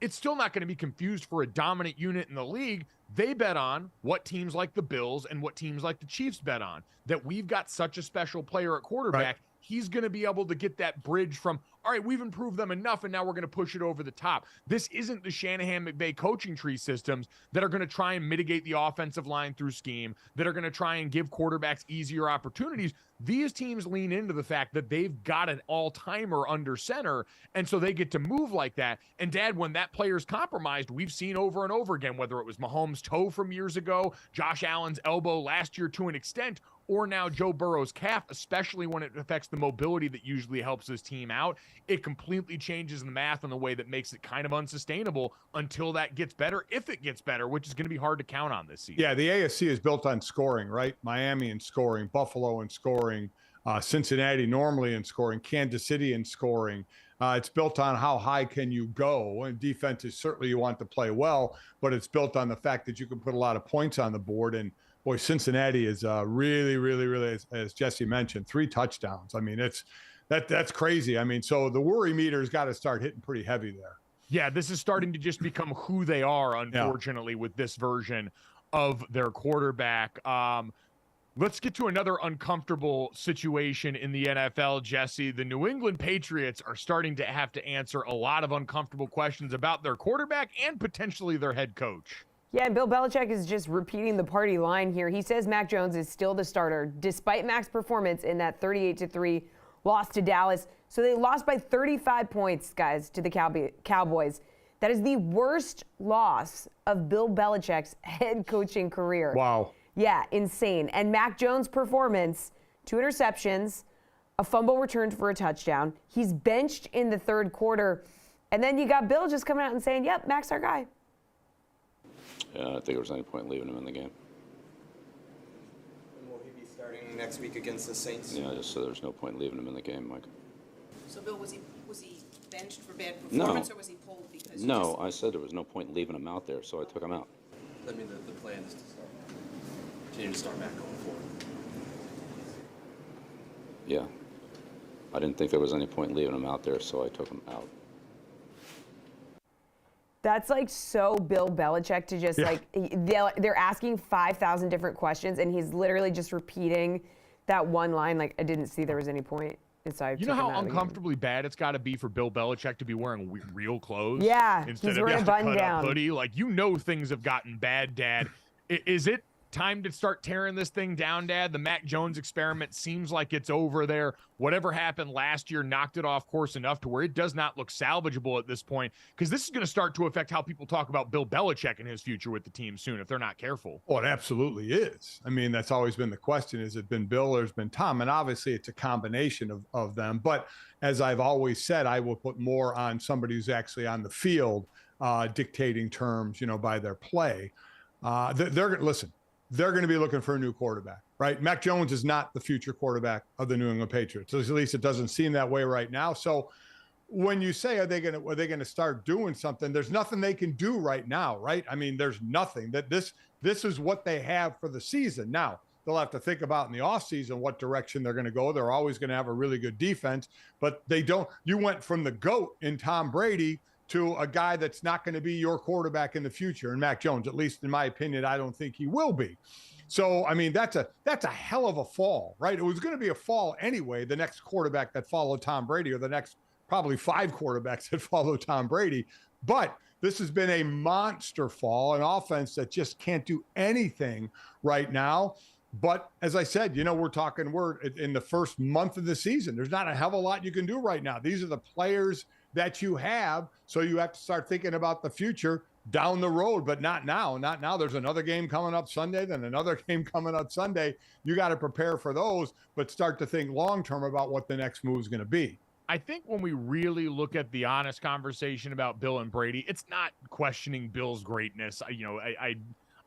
Speaker 1: it's still not going to be confused for a dominant unit in the league. They bet on what teams like the Bills and what teams like the Chiefs bet on, that we've got such a special player at quarterback. Right. He's going to be able to get that bridge from, all right, we've improved them enough, and now we're going to push it over the top. This isn't the Shanahan-McVay coaching tree systems that are going to try and mitigate the offensive line through scheme, that are going to try and give quarterbacks easier opportunities. These teams lean into the fact that they've got an all-timer under center, and so they get to move like that. And, Dad, when that player's compromised, we've seen over and over again, whether it was Mahomes' toe from years ago, Josh Allen's elbow last year to an extent, or now Joe Burrow's calf, especially when it affects the mobility that usually helps his team out. It completely changes the math in the way that makes it kind of unsustainable until that gets better, if it gets better, which is going to be hard to count on this season.
Speaker 3: Yeah, the AFC is built on scoring, right? Miami in scoring, Buffalo in scoring, Cincinnati normally in scoring, Kansas City in scoring. It's built on how high can you go, and defense is certainly you want to play well, but it's built on the fact that you can put a lot of points on the board. And boy, Cincinnati is really, really, really, as Jesse mentioned, 3 touchdowns. I mean, that's crazy. I mean, so the worry meter's got to start hitting pretty heavy there.
Speaker 1: Yeah, this is starting to just become who they are, unfortunately, with this version of their quarterback. Let's get to another uncomfortable situation in the NFL, Jesse. The New England Patriots are starting to have to answer a lot of uncomfortable questions about their quarterback and potentially their head coach.
Speaker 2: Yeah, Bill Belichick is just repeating the party line here. He says Mac Jones is still the starter, despite Mac's performance in that 38-3 loss to Dallas. So they lost by 35 points, guys, to the Cowboys. That is the worst loss of Bill Belichick's head coaching career.
Speaker 3: Wow.
Speaker 2: Yeah, insane. And Mac Jones' performance, 2 interceptions, a fumble returned for a touchdown. He's benched in the third quarter. And then you got Bill just coming out and saying, yep, Mac's our guy.
Speaker 7: Yeah, I don't think there was any point leaving him in the game.
Speaker 8: And will he be starting next week against the Saints?
Speaker 7: Yeah, I just said there was no point leaving him in the game, Mike.
Speaker 9: So, Bill, was he benched for bad performance, or was he pulled because?
Speaker 7: No, I said there was no point leaving him out there, so I took him out.
Speaker 8: I mean, the plan is to continue to start Mac going forward.
Speaker 7: Yeah. I didn't think there was any point leaving him out there, so I took him out.
Speaker 2: That's like so Bill Belichick to just they're asking 5,000 different questions and he's literally just repeating that one line like I didn't see there was any point. So
Speaker 1: you know how uncomfortably bad it's got to be for Bill Belichick to be wearing real clothes?
Speaker 2: Yeah,
Speaker 1: instead
Speaker 2: he's
Speaker 1: of
Speaker 2: wearing
Speaker 1: just
Speaker 2: a button-down
Speaker 1: hoodie. Like, things have gotten bad, Dad. Is it time to start tearing this thing down, Dad? The Mac Jones experiment seems like it's over there. Whatever happened last year knocked it off course enough to where it does not look salvageable at this point, because this is going to start to affect how people talk about Bill Belichick and his future with the team soon if they're not careful.
Speaker 3: Well, it absolutely is. I mean, that's always been the question. Has it been Bill or has it been Tom? And obviously it's a combination of them. But as I've always said, I will put more on somebody who's actually on the field dictating terms, by their play. They're going to be looking for a new quarterback, right? Mac Jones is not the future quarterback of the New England Patriots. At least it doesn't seem that way right now. So when you say, are they going to start doing something? There's nothing they can do right now, right? I mean, there's nothing. That this is what they have for the season. Now, they'll have to think about in the offseason what direction they're going to go. They're always going to have a really good defense, but they don't. You went from the GOAT in Tom Brady to a guy that's not going to be your quarterback in the future. And Mac Jones, at least in my opinion, I don't think he will be. So, I mean, that's a hell of a fall, right? It was going to be a fall anyway, the next quarterback that followed Tom Brady, or the next probably 5 quarterbacks that follow Tom Brady. But this has been a monster fall, an offense that just can't do anything right now. But as I said, we're in the first month of the season. There's not a hell of a lot you can do right now. These are the players that you have. So you have to start thinking about the future down the road, but not now. Not now. There's another game coming up Sunday, then another game coming up Sunday. You got to prepare for those, but start to think long-term about what the next move is going to be.
Speaker 1: I think when we really look at the honest conversation about Bill and Brady, it's not questioning Bill's greatness.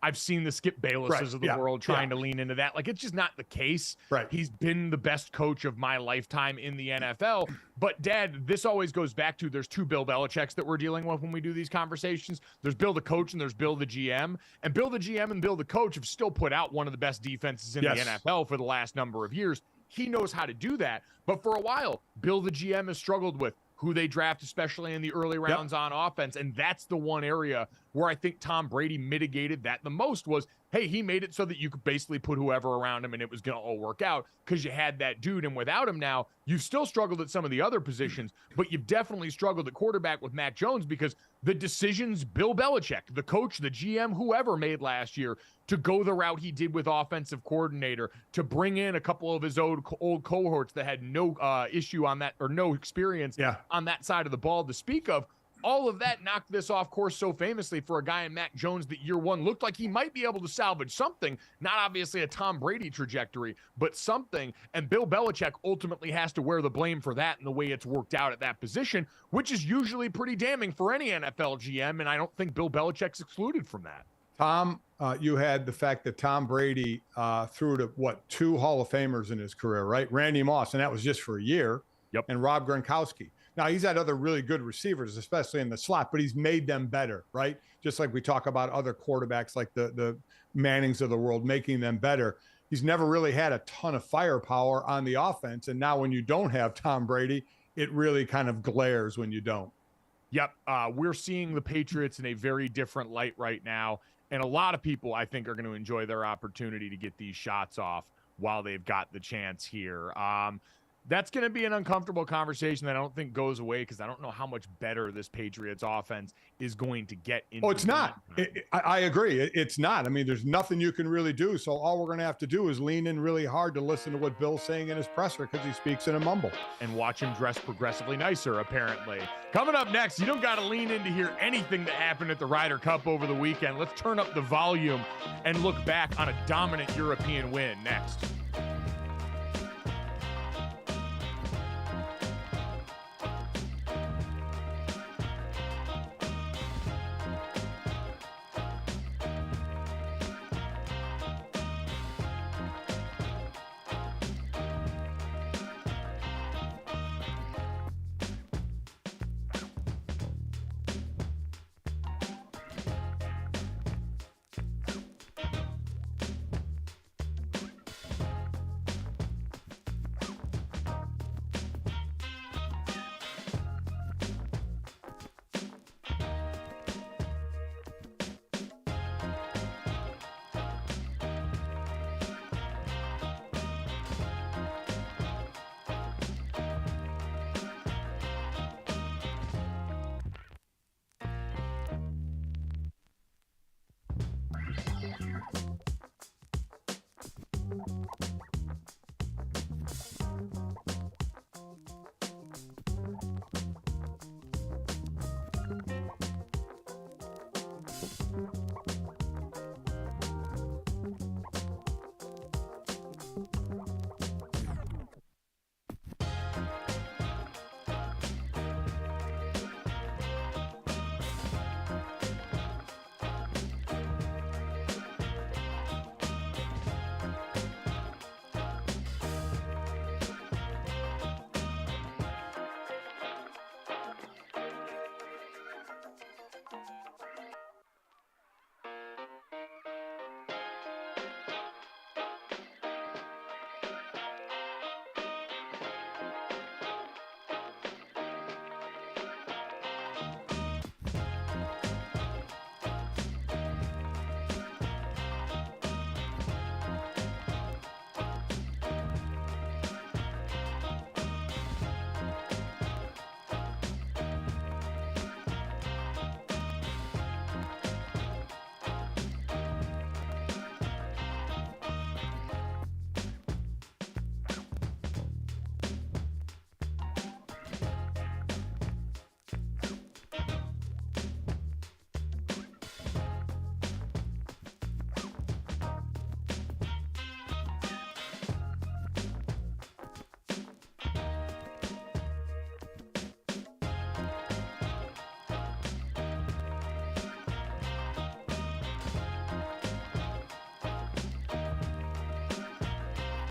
Speaker 1: I've seen the Skip Baylesses of the world trying to lean into that. Like, it's just not the case.
Speaker 3: Right.
Speaker 1: He's been the best coach of my lifetime in the NFL. But, Dad, this always goes back to there's 2 Bill Belichicks that we're dealing with when we do these conversations. There's Bill the coach and there's Bill the GM. And Bill the GM and Bill the coach have still put out one of the best defenses in the NFL for the last number of years. He knows how to do that. But for a while, Bill the GM has struggled with who they draft, especially in the early rounds on offense. And that's the one area where I think Tom Brady mitigated that the most was, hey, he made it so that you could basically put whoever around him and it was going to all work out because you had that dude. And without him now, you've still struggled at some of the other positions, but you've definitely struggled at quarterback with Mac Jones because the decisions Bill Belichick, the coach, the GM, whoever made last year to go the route he did with offensive coordinator, to bring in a couple of his old cohorts that had no issue on that or no experience on that side of the ball to speak of. All of that knocked this off course so famously for a guy in Mac Jones that year one looked like he might be able to salvage something, not obviously a Tom Brady trajectory, but something. And Bill Belichick ultimately has to wear the blame for that and the way it's worked out at that position, which is usually pretty damning for any NFL GM. And I don't think Bill Belichick's excluded from that.
Speaker 3: Tom, you had the fact that Tom Brady threw to 2 Hall of Famers in his career, right? Randy Moss, and that was just for a year.
Speaker 1: Yep.
Speaker 3: And Rob Gronkowski. Now, he's had other really good receivers, especially in the slot, but he's made them better, right? Just like we talk about other quarterbacks like the Mannings of the world, making them better. He's never really had a ton of firepower on the offense. And now when you don't have Tom Brady, it really kind of glares when you don't.
Speaker 1: Yep. We're seeing the Patriots in a very different light right now. And a lot of people, I think, are going to enjoy their opportunity to get these shots off while they've got the chance here. That's going to be an uncomfortable conversation that I don't think goes away because I don't know how much better this Patriots offense is going to get.
Speaker 3: Oh, it's not. I agree. It's not. I mean, there's nothing you can really do. So all we're going to have to do is lean in really hard to listen to what Bill's saying in his presser because he speaks in a mumble.
Speaker 1: And watch him dress progressively nicer, apparently. Coming up next, you don't got to lean in to hear anything that happened at the Ryder Cup over the weekend. Let's turn up the volume and look back on a dominant European win next.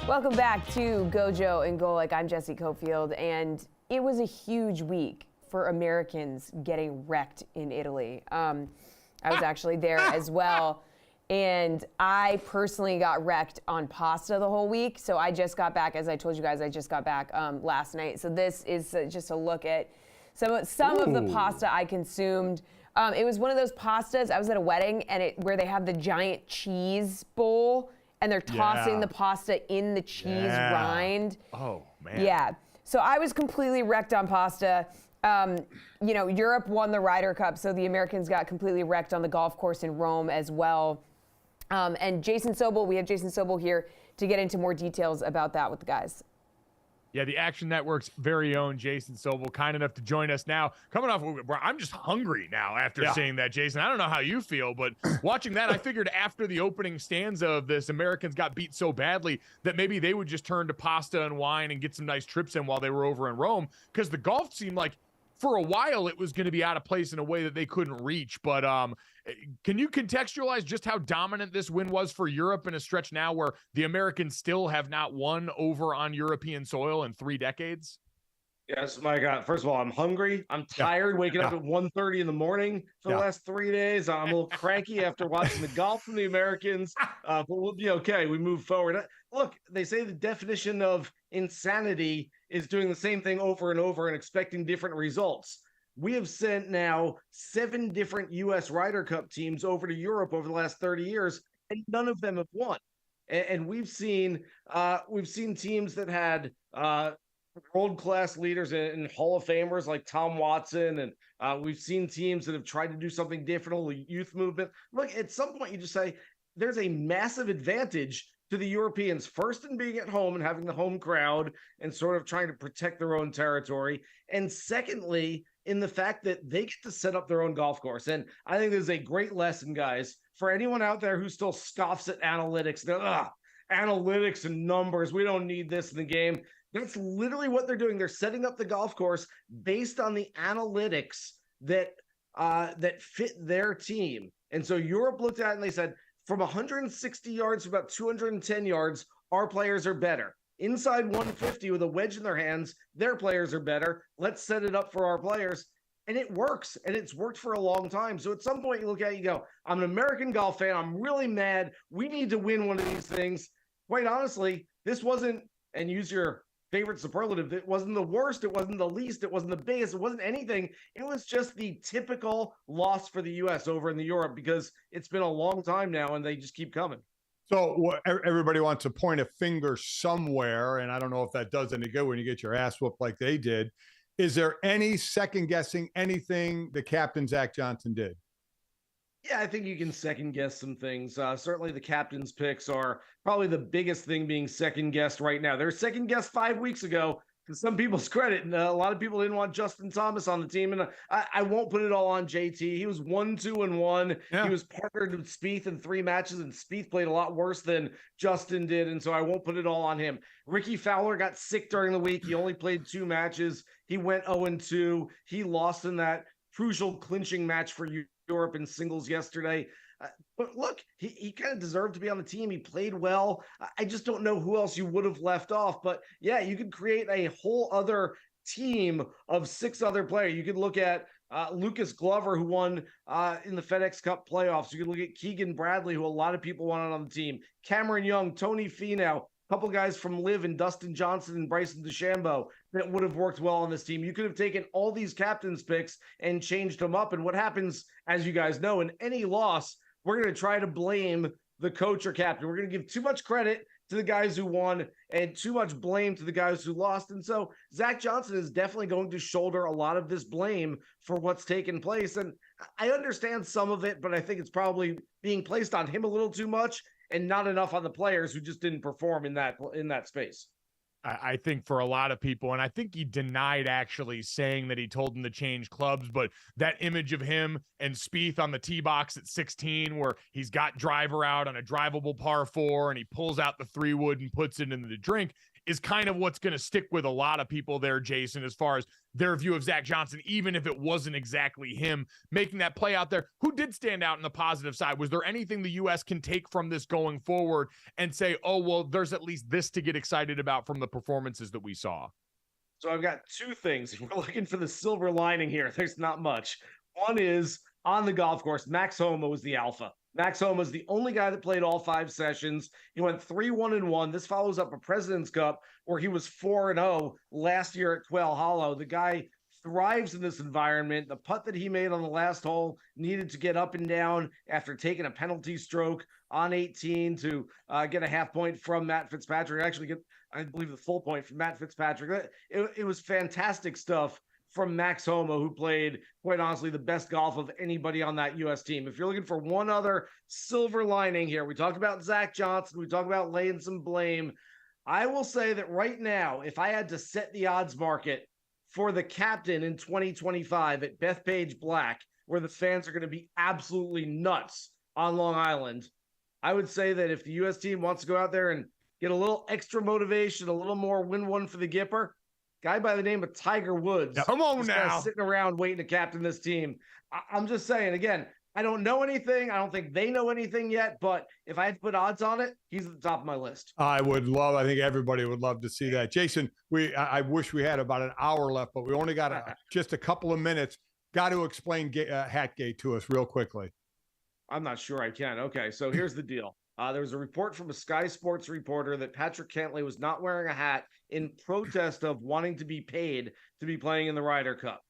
Speaker 2: Welcome back to GoJo and Golic. I'm Jesse Cofield, and it was a huge week for Americans getting wrecked in Italy. I was actually there as well, and I personally got wrecked on pasta the whole week. So I just got back, as I told you guys, I just got back last night. So this is just a look at some of the pasta I consumed. It was one of those pastas. I was at a wedding, and where they have the giant cheese bowl, and they're tossing the pasta in the cheese rind.
Speaker 1: Oh, man.
Speaker 2: Yeah. So I was completely wrecked on pasta. Europe won the Ryder Cup, so the Americans got completely wrecked on the golf course in Rome as well. And Jason Sobel, we have Jason Sobel here to get into more details about that with the guys.
Speaker 1: Yeah, the Action Network's very own Jason Sobel, kind enough to join us now. Coming off, I'm just hungry now after seeing that, Jason. I don't know how you feel, but watching that, I figured after the opening stanza of this, Americans got beat so badly that maybe they would just turn to pasta and wine and get some nice trips in while they were over in Rome, because the golf seemed like for a while it was going to be out of place in a way that they couldn't reach. But can you contextualize just how dominant this win was for Europe in a stretch now where the Americans still have not won over on European soil in 3 decades?
Speaker 10: Yes, my God. First of all, I'm hungry. I'm tired waking up at 1:30 in the morning for the last 3 days. I'm a little cranky after watching the golf from the Americans, but we'll be okay. We move forward. Look, they say the definition of insanity is doing the same thing over and over and expecting different results. We have sent now 7 different U.S. Ryder Cup teams over to Europe over the last 30 years, and none of them have won. And we've seen teams that had world-class leaders and Hall of Famers like Tom Watson, and we've seen teams that have tried to do something different, the youth movement. Look, at some point you just say there's a massive advantage to the Europeans, first in being at home and having the home crowd and sort of trying to protect their own territory, and secondly, in the fact that they get to set up their own golf course. And I think this is a great lesson, guys, for anyone out there who still scoffs at analytics. Analytics and numbers, we don't need this in the game. That's literally what they're doing. They're setting up the golf course based on the analytics that fit their team. And so Europe looked at it and they said, from 160 yards to about 210 yards, our players are better. Inside 150 with a wedge in their hands, their players are better. Let's set it up for our players. And it works. And it's worked for a long time. So at some point you look at it, you go, I'm an American golf fan. I'm really mad. We need to win one of these things. Quite honestly, this wasn't, and use your favorite superlative, it wasn't the worst, it wasn't the least, it wasn't the biggest, it wasn't anything. It was just the typical loss for the U.S. over in the Europe, because it's been a long time now and they just keep coming.
Speaker 3: So everybody wants to point a finger somewhere, and I don't know if that does any good when you get your ass whooped like they did. Is there any second guessing anything the captain, Zach Johnson, did?
Speaker 10: Yeah, I think you can second guess some things. Certainly the captain's picks are probably the biggest thing being second guessed right now. They're second guessed 5 weeks ago, to some people's credit. And a lot of people didn't want Justin Thomas on the team. And I won't put it all on JT. He was 1-2-1. Yeah. He was partnered with Spieth in 3 matches, and Spieth played a lot worse than Justin did. And so I won't put it all on him. Ricky Fowler got sick during the week. He only played 2 matches. He went 0-2. He lost in that crucial clinching match for Europe in singles yesterday. But look, he kind of deserved to be on the team. He played well. I just don't know who else you would have left off. But yeah, you could create a whole other team of 6 other players. You could look at Lucas Glover, who won in the FedEx Cup playoffs. You could look at Keegan Bradley, who a lot of people wanted on the team. Cameron Young, Tony Finau, a couple guys from Liv, and Dustin Johnson and Bryson DeChambeau that would have worked well on this team. You could have taken all these captains' picks and changed them up. And what happens, as you guys know, in any loss, we're going to try to blame the coach or captain. We're going to give too much credit to the guys who won and too much blame to the guys who lost. And so Zach Johnson is definitely going to shoulder a lot of this blame for what's taken place. And I understand some of it, but I think it's probably being placed on him a little too much and not enough on the players who just didn't perform in that space.
Speaker 1: I think for a lot of people, and I think he denied actually saying that he told them to change clubs, but that image of him and Spieth on the tee box at 16, where he's got driver out on a drivable par 4 and he pulls out the 3-wood and puts it into the drink, is kind of what's going to stick with a lot of people there, Jason, as far as their view of Zach Johnson, even if it wasn't exactly him making that play out there. Who did stand out in the positive side? Was there anything the U.S. can take from this going forward and say, oh, well, there's at least this to get excited about from the performances that we saw?
Speaker 10: So I've got two things. If we're looking for the silver lining here, there's not much. One is on the golf course, Max Homa was the alpha. Max Homa is the only guy that played all 5 sessions. He went 3-1-1. This follows up a President's Cup where he was 4-0 last year at Quail Hollow. The guy thrives in this environment. The putt that he made on the last hole needed to get up and down after taking a penalty stroke on 18 to get a half point from Matt Fitzpatrick. Actually get, I believe, the full point from Matt Fitzpatrick. It was fantastic stuff from Max Homa, who played, quite honestly, the best golf of anybody on that U.S. team. If you're looking for one other silver lining here, we talked about Zach Johnson, we talked about laying some blame. I will say that right now, if I had to set the odds market for the captain in 2025 at Bethpage Black, where the fans are going to be absolutely nuts on Long Island, I would say that if the U.S. team wants to go out there and get a little extra motivation, a little more win one for the Gipper, guy by the name of Tiger Woods.
Speaker 1: Come on now.
Speaker 10: Sitting around waiting to captain this team. I'm just saying, again, I don't know anything. I don't think they know anything yet, but if I had to put odds on it, he's at the top of my list.
Speaker 3: I think everybody would love to see that. Jason, I wish we had about an hour left, but we only got just a couple of minutes. Got to explain Hatgate to us real quickly.
Speaker 10: I'm not sure I can. Okay, so here's the deal. There was a report from a Sky Sports reporter that Patrick Cantlay was not wearing a hat in protest of wanting to be paid to be playing in the Ryder Cup.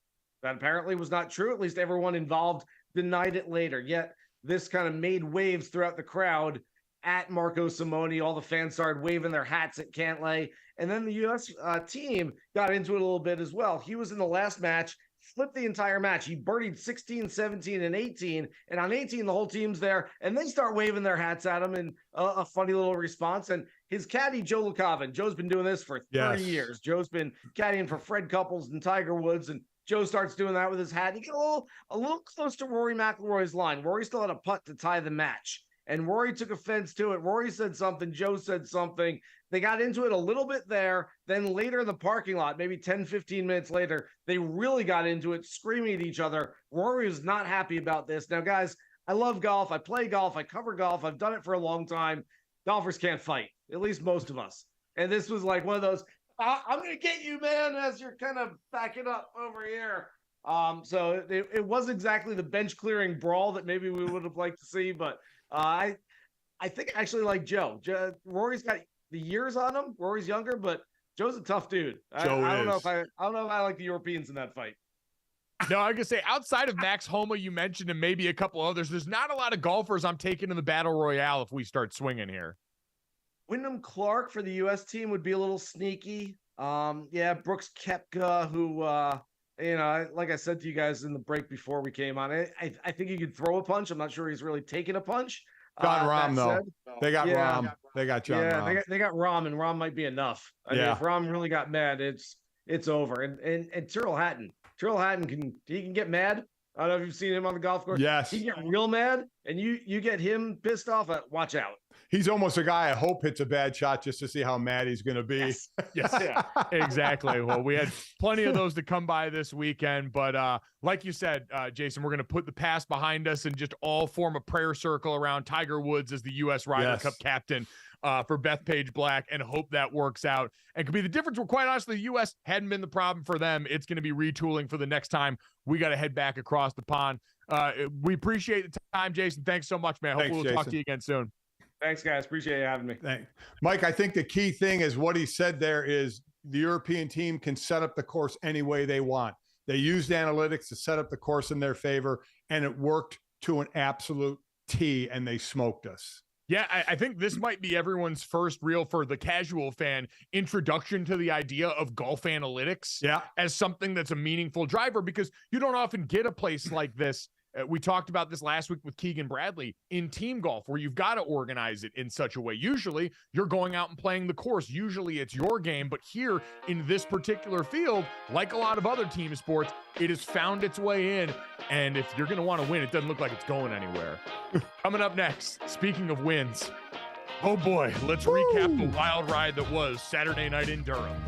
Speaker 10: That apparently was not true. At least everyone involved denied it later. Yet this kind of made waves throughout the crowd at Marco Simone. All the fans started waving their hats at Cantlay. And then the U.S. Team got into it a little bit as well. He was in the last match, flipped the entire match. He birdied 16, 17, and 18. And on 18, the whole team's there. And they start waving their hats at him in a funny little response. And his caddy, Joe LeCavin. Joe's been doing this for 30 years. Joe's been caddying for Fred Couples and Tiger Woods. And Joe starts doing that with his hat. He got a little close to Rory McIlroy's line. Rory still had a putt to tie the match. And Rory took offense to it. Rory said something. Joe said something. They got into it a little bit there. Then later in the parking lot, maybe 10, 15 minutes later, they really got into it, screaming at each other. Rory was not happy about this. Now, guys, I love golf. I play golf. I cover golf. I've done it for a long time. Golfers can't fight, at least most of us. And this was like one of those, I'm going to get you, man, as you're kind of backing up over here. So it was exactly the bench clearing brawl that maybe we would have liked to see, but I think I actually like Joe. Rory's got the years on him. Rory's younger, but Joe's a tough dude. I don't know if I like the Europeans in that fight.
Speaker 1: No, I can say outside of Max Homa, you mentioned, and maybe a couple others, there's not a lot of golfers I'm taking in the battle royale if we start swinging here.
Speaker 10: Wyndham Clark for the U.S. team would be a little sneaky. Brooks Koepka, who, like I said to you guys in the break before we came on, I think he could throw a punch. I'm not sure he's really taking a punch.
Speaker 3: John Rahm, though. They got Rahm. They got John Rahm.
Speaker 10: They got Rahm, and Rahm might be enough. I mean, if Rahm really got mad, it's over. And Tyrrell Hatton can get mad. I don't know if you've seen him on the golf course.
Speaker 3: Yes.
Speaker 10: He can get real mad, and you get him pissed off. Watch out.
Speaker 3: He's almost a guy I hope hits a bad shot just to see how mad he's going to be.
Speaker 1: Yes. Yeah, exactly. Well, we had plenty of those to come by this weekend, but like you said, Jason, we're going to put the past behind us and just all form a prayer circle around Tiger Woods as the U.S. Ryder Cup captain for Bethpage Black and hope that works out and could be the difference where, quite honestly, the U.S. hadn't been the problem for them. It's going to be retooling for the next time we got to head back across the pond. We appreciate the time, Jason. Thanks so much, man. Hopefully we'll talk to you again soon.
Speaker 10: Thanks, guys. Appreciate you having me.
Speaker 3: Thanks. Mike, I think the key thing is what he said there is the European team can set up the course any way they want. They used analytics to set up the course in their favor, and it worked to an absolute T, and they smoked us.
Speaker 1: Yeah, I think this might be everyone's first real, for the casual fan, introduction to the idea of golf analytics as something that's a meaningful driver, because you don't often get a place like this. We talked about this last week with Keegan Bradley in team golf, where you've got to organize it in such a way. Usually you're going out and playing the course. Usually it's your game. But here in this particular field, like a lot of other team sports, it has found its way in. And if you're going to want to win, it doesn't look like it's going anywhere. Coming up next, speaking of wins, Oh boy, let's recap the wild ride that was Saturday night in Durham.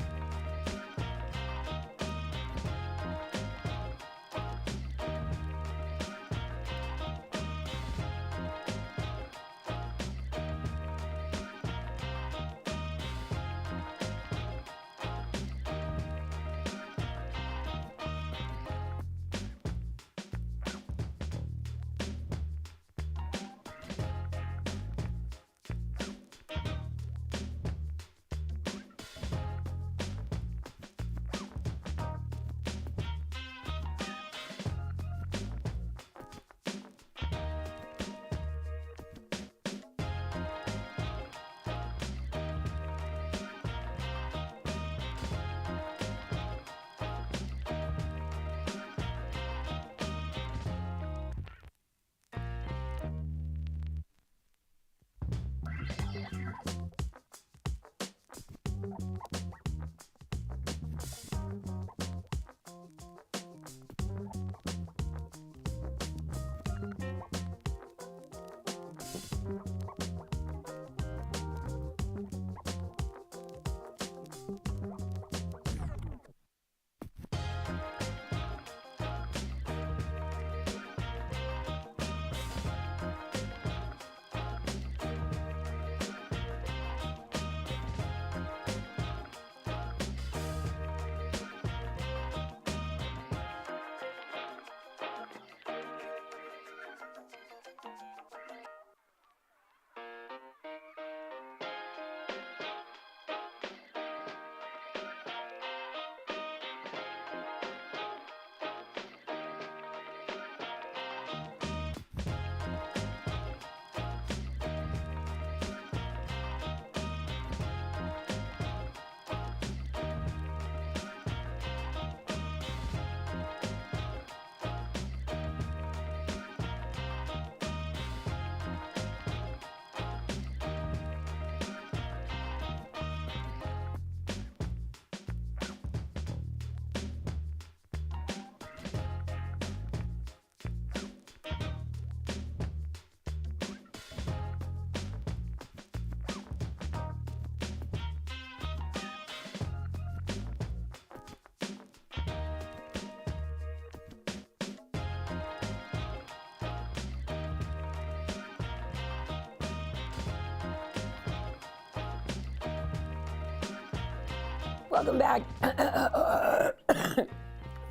Speaker 2: Welcome back.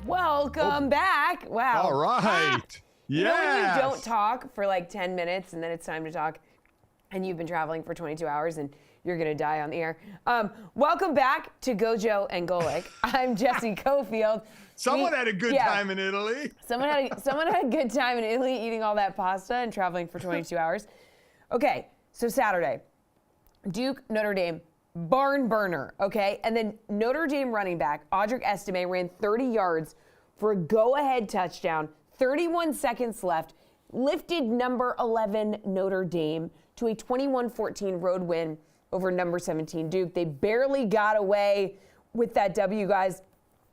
Speaker 2: Welcome back. Wow.
Speaker 3: All right.
Speaker 2: You know when you
Speaker 3: Yes.
Speaker 2: don't talk for like 10 minutes and then it's time to talk and you've been traveling for 22 hours and you're going to die on the air. Welcome back to GoJo and Golic. I'm Jesse Cofield.
Speaker 3: Someone had a good time in Italy.
Speaker 2: Someone had a good time in Italy eating all that pasta and traveling for 22 hours. Okay, so Saturday, Duke, Notre Dame, barn burner, okay? And then Notre Dame running back, Audric Estime, ran 30 yards for a go-ahead touchdown, 31 seconds left, lifted number 11 Notre Dame to a 21-14 road win over number 17 Duke. They barely got away with that W, guys.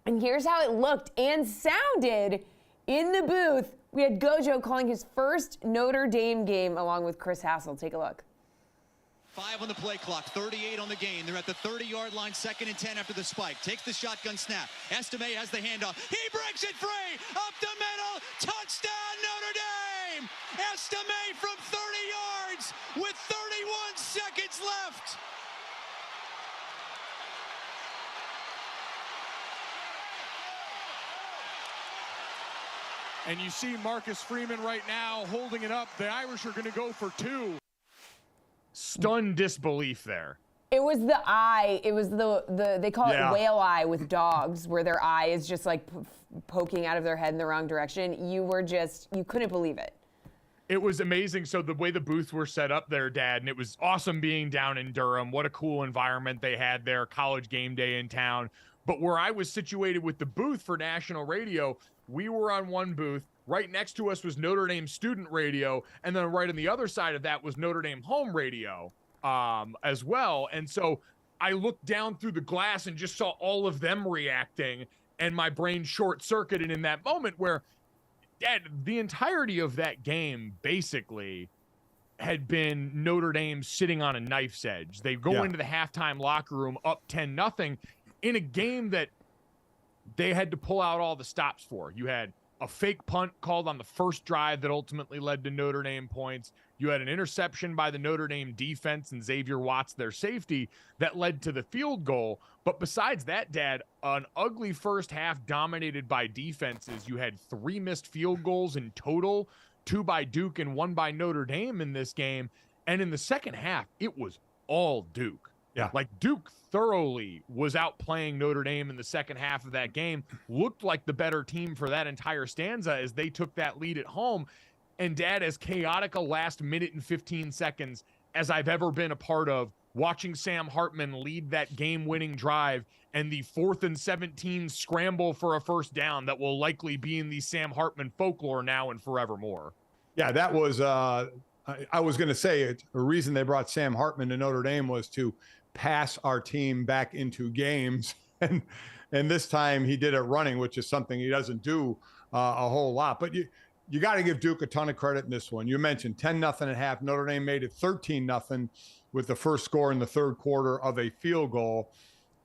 Speaker 2: And here's how it looked and sounded in the booth. We had GoJo calling his first Notre Dame game along with Chris Hassel. Take a look.
Speaker 11: 5 on the play clock, 38 on the game. They're at the 30-yard line, 2nd and 10 after the spike. Takes the shotgun snap. Estime has the handoff. He breaks it free. Up the middle. Touchdown, Notre Dame. Estime from 30 yards with 31 seconds left.
Speaker 1: And you see Marcus Freeman right now holding it up. The Irish are going to go for 2. Stunned disbelief there.
Speaker 2: It was the eye. It was the they call it whale eye with dogs, where their eye is just like poking out of their head in the wrong direction. You couldn't believe it.
Speaker 1: It was amazing. So the way the booths were set up there, Dad, and it was awesome being down in Durham. What a cool environment they had there, college game day in town. But where I was situated with the booth for national radio, we were on one booth. Right next to us was Notre Dame student radio. And then right on the other side of that was Notre Dame home radio as well. And so I looked down through the glass and just saw all of them reacting. And my brain short-circuited in that moment where, Dad, the entirety of that game, basically, had been Notre Dame sitting on a knife's edge. They go into the halftime locker room up 10-0 in a game that they had to pull out all the stops for. You had a fake punt called on the first drive that ultimately led to Notre Dame points. You had an interception by the Notre Dame defense and Xavier Watts, their safety, that led to the field goal. But besides that, Dad, an ugly first half dominated by defenses. You had 3 missed field goals in total, 2 by Duke and 1 by Notre Dame in this game. And in the second half, it was all Duke.
Speaker 3: Yeah.
Speaker 1: Like Duke thoroughly was outplaying Notre Dame in the second half of that game, looked like the better team for that entire stanza as they took that lead at home. And Dad, as chaotic a last minute and 15 seconds as I've ever been a part of, watching Sam Hartman lead that game-winning drive and the 4th and 17 scramble for a first down that will likely be in the Sam Hartman folklore now and forevermore.
Speaker 3: Yeah, that was, I was going to say it. The reason they brought Sam Hartman to Notre Dame was to pass our team back into games. And this time he did it running, which is something he doesn't do a whole lot. But you got to give Duke a ton of credit in this one. You mentioned 10-0 at half. Notre Dame made it 13-0 with the first score in the third quarter of a field goal.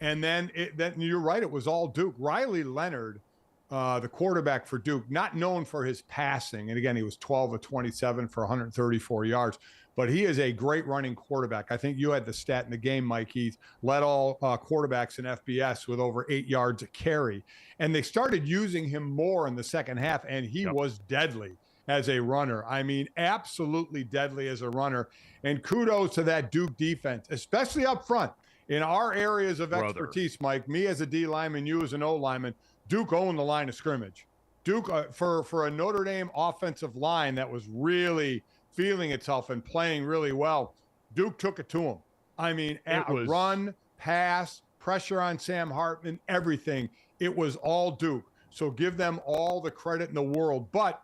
Speaker 3: And then you're right, it was all Duke. Riley Leonard, the quarterback for Duke, not known for his passing. And again, he was 12 of 27 for 134 yards. But he is a great running quarterback. I think you had the stat in the game, Mike. He's led all quarterbacks in FBS with over 8 yards a carry. And they started using him more in the second half, and he was deadly as a runner. I mean, absolutely deadly as a runner. And kudos to that Duke defense, especially up front. In our areas of expertise, Mike, me as a D lineman, you as an O lineman, Duke owned the line of scrimmage. Duke, for a Notre Dame offensive line that was really feeling itself and playing really well, Duke took it to him. I mean, run, pass, pressure on Sam Hartman, everything. It was all Duke. So give them all the credit in the world. But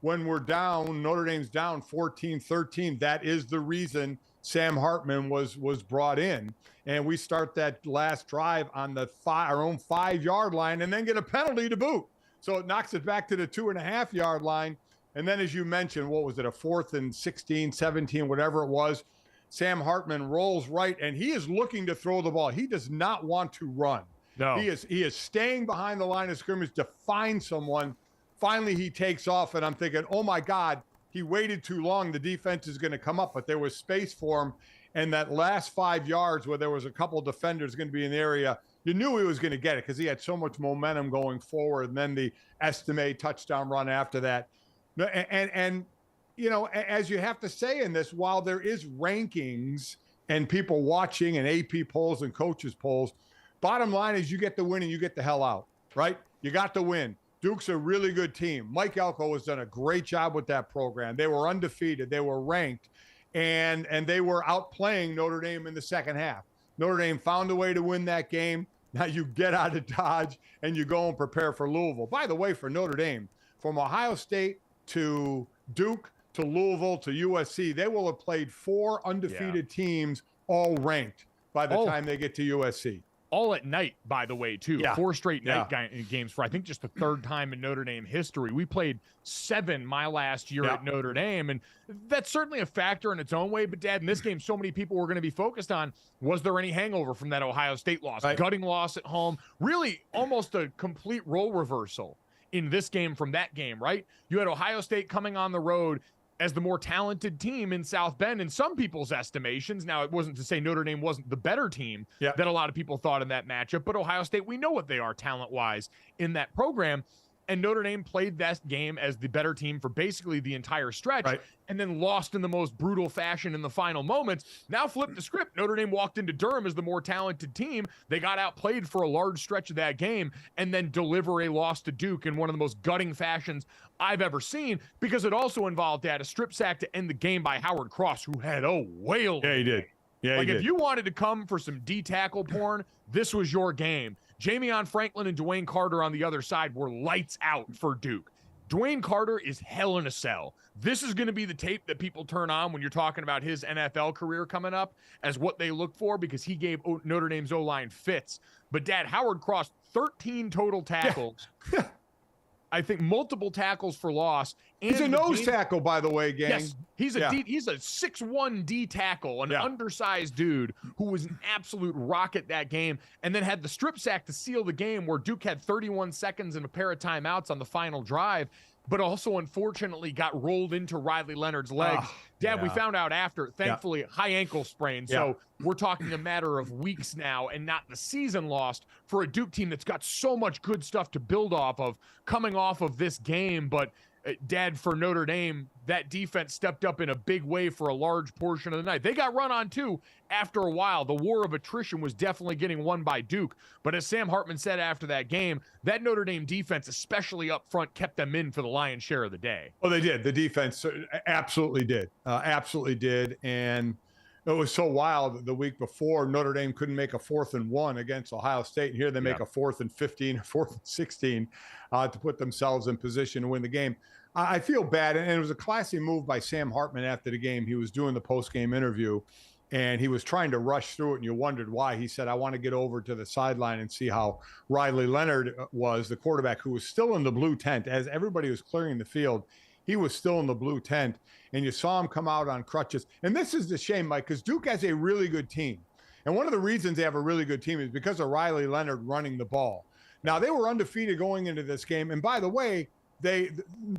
Speaker 3: when we're down, Notre Dame's down 14-13, that is the reason Sam Hartman was brought in. And we start that last drive on our own 5-yard line and then get a penalty to boot. So it knocks it back to the 2.5-yard line. And then, as you mentioned, what was it, a 4th and 16, 17, whatever it was, Sam Hartman rolls right, and he is looking to throw the ball. He does not want to run.
Speaker 1: No.
Speaker 3: He is staying behind the line of scrimmage to find someone. Finally, he takes off, and I'm thinking, oh, my God, he waited too long. The defense is going to come up, but there was space for him. And that last 5 yards where there was a couple defenders going to be in the area, you knew he was going to get it because he had so much momentum going forward. And then the Estime touchdown run after that. And you know, as you have to say in this, while there is rankings and people watching and AP polls and coaches polls, bottom line is you get the win and you get the hell out, right? You got the win. Duke's a really good team. Mike Elko has done a great job with that program. They were undefeated. They were ranked, and they were outplaying Notre Dame in the second half. Notre Dame found a way to win that game. Now you get out of Dodge and you go and prepare for Louisville. By the way, for Notre Dame, from Ohio State to Duke to Louisville to USC, they will have played 4 undefeated teams, all ranked by the time they get to USC.
Speaker 1: All at night, by the way, too.
Speaker 3: Yeah.
Speaker 1: 4 straight night games for, I think, just the 3rd time in Notre Dame history. We played 7 my last year at Notre Dame, and that's certainly a factor in its own way. But, Dad, in this game, so many people were going to be focused on, was there any hangover from that Ohio State loss?
Speaker 3: Right.
Speaker 1: Gutting loss at home. Really almost a complete role reversal in this game from that game, right? You had Ohio State coming on the road as the more talented team in South Bend in some people's estimations. Now, it wasn't to say Notre Dame wasn't the better team that a lot of people thought in that matchup, but Ohio State, we know what they are talent-wise in that program. And Notre Dame played that game as the better team for basically the entire stretch and then lost in the most brutal fashion in the final moments. Now flip the script. Notre Dame walked into Durham as the more talented team. They got outplayed for a large stretch of that game and then deliver a loss to Duke in one of the most gutting fashions I've ever seen, because it also involved a strip sack to end the game by Howard Cross, who had a whale.
Speaker 3: Yeah, he did. Yeah,
Speaker 1: like, if you wanted to come for some D-tackle porn, this was your game. Jamion Franklin and Dwayne Carter on the other side were lights out for Duke. Dwayne Carter is hell in a cell. This is going to be the tape that people turn on when you're talking about his NFL career coming up as what they look for, because he gave Notre Dame's O-line fits. But, Dad, Howard Cross, 13 total tackles. I think multiple tackles for loss. And
Speaker 3: he's a nose tackle, by the way, gang.
Speaker 1: Yes, he's a 6'1" D tackle, an undersized dude who was an absolute rocket that game, and then had the strip sack to seal the game where Duke had 31 seconds and a pair of timeouts on the final drive, but also unfortunately got rolled into Riley Leonard's legs. Dad, we found out after, thankfully, high ankle sprain. So we're talking a matter of weeks now and not the season lost for a Duke team that's got so much good stuff to build off of coming off of this game. But Dad, for Notre Dame, that defense stepped up in a big way for a large portion of the night. They got run on too after a while. The war of attrition was definitely getting won by Duke. But as Sam Hartman said after that game, that Notre Dame defense, especially up front, kept them in for the lion's share of the day.
Speaker 3: Oh, they did. The defense absolutely did. Absolutely did. And it was so wild the week before Notre Dame couldn't make a 4th and 1 against Ohio State. And here they make a 4th and 15, 4th and 16 to put themselves in position to win the game. I feel bad, and it was a classy move by Sam Hartman after the game. He was doing the post-game interview, and he was trying to rush through it, and you wondered why. He said, I want to get over to the sideline and see how Riley Leonard was, the quarterback, who was still in the blue tent. As everybody was clearing the field, he was still in the blue tent, and you saw him come out on crutches. And this is the shame, Mike, because Duke has a really good team. And one of the reasons they have a really good team is because of Riley Leonard running the ball. Now, they were undefeated going into this game, and by the way,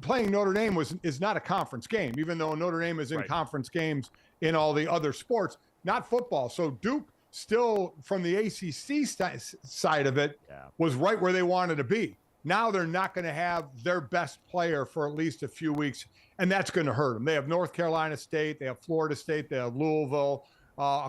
Speaker 3: playing Notre Dame is not a conference game, even though Notre Dame is in conference games in all the other sports, not football. So Duke still, from the ACC side of it, was right where they wanted to be. Now they're not going to have their best player for at least a few weeks, and that's going to hurt them. They have North Carolina State, they have Florida State, they have Louisville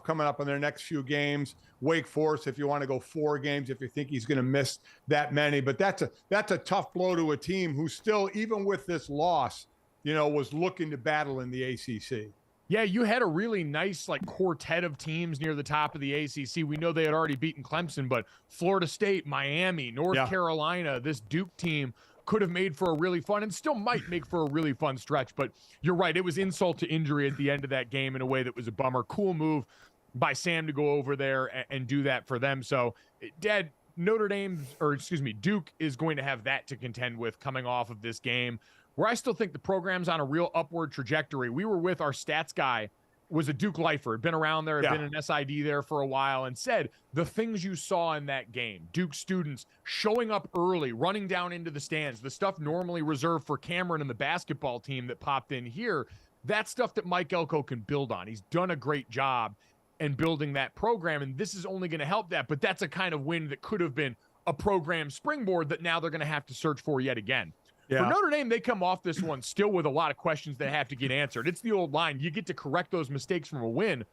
Speaker 3: coming up in their next few games. Wake Forest, if you want to go 4 games, if you think he's going to miss that many. But that's a tough blow to a team who still, even with this loss, was looking to battle in the ACC.
Speaker 1: Yeah, you had a really nice quartet of teams near the top of the ACC. We know they had already beaten Clemson, but Florida State, Miami, North Carolina, this Duke team could have made for a really fun and still might make for a really fun stretch. But you're right, it was insult to injury at the end of that game in a way that was a bummer. Cool move by Sam to go over there and do that for them. So, Dad, Duke is going to have that to contend with coming off of this game, where I still think the program's on a real upward trajectory. We were with our stats guy, was a Duke lifer, had been around there, had been an SID there for a while, and said the things you saw in that game, Duke students showing up early, running down into the stands, the stuff normally reserved for Cameron and the basketball team that popped in here, that's stuff that Mike Elko can build on. He's done a great job in building that program, and this is only going to help that, but that's a kind of win that could have been a program springboard that now they're going to have to search for yet again. For Notre Dame, they come off this one still with a lot of questions that have to get answered. It's the old line. You get to correct those mistakes from a win.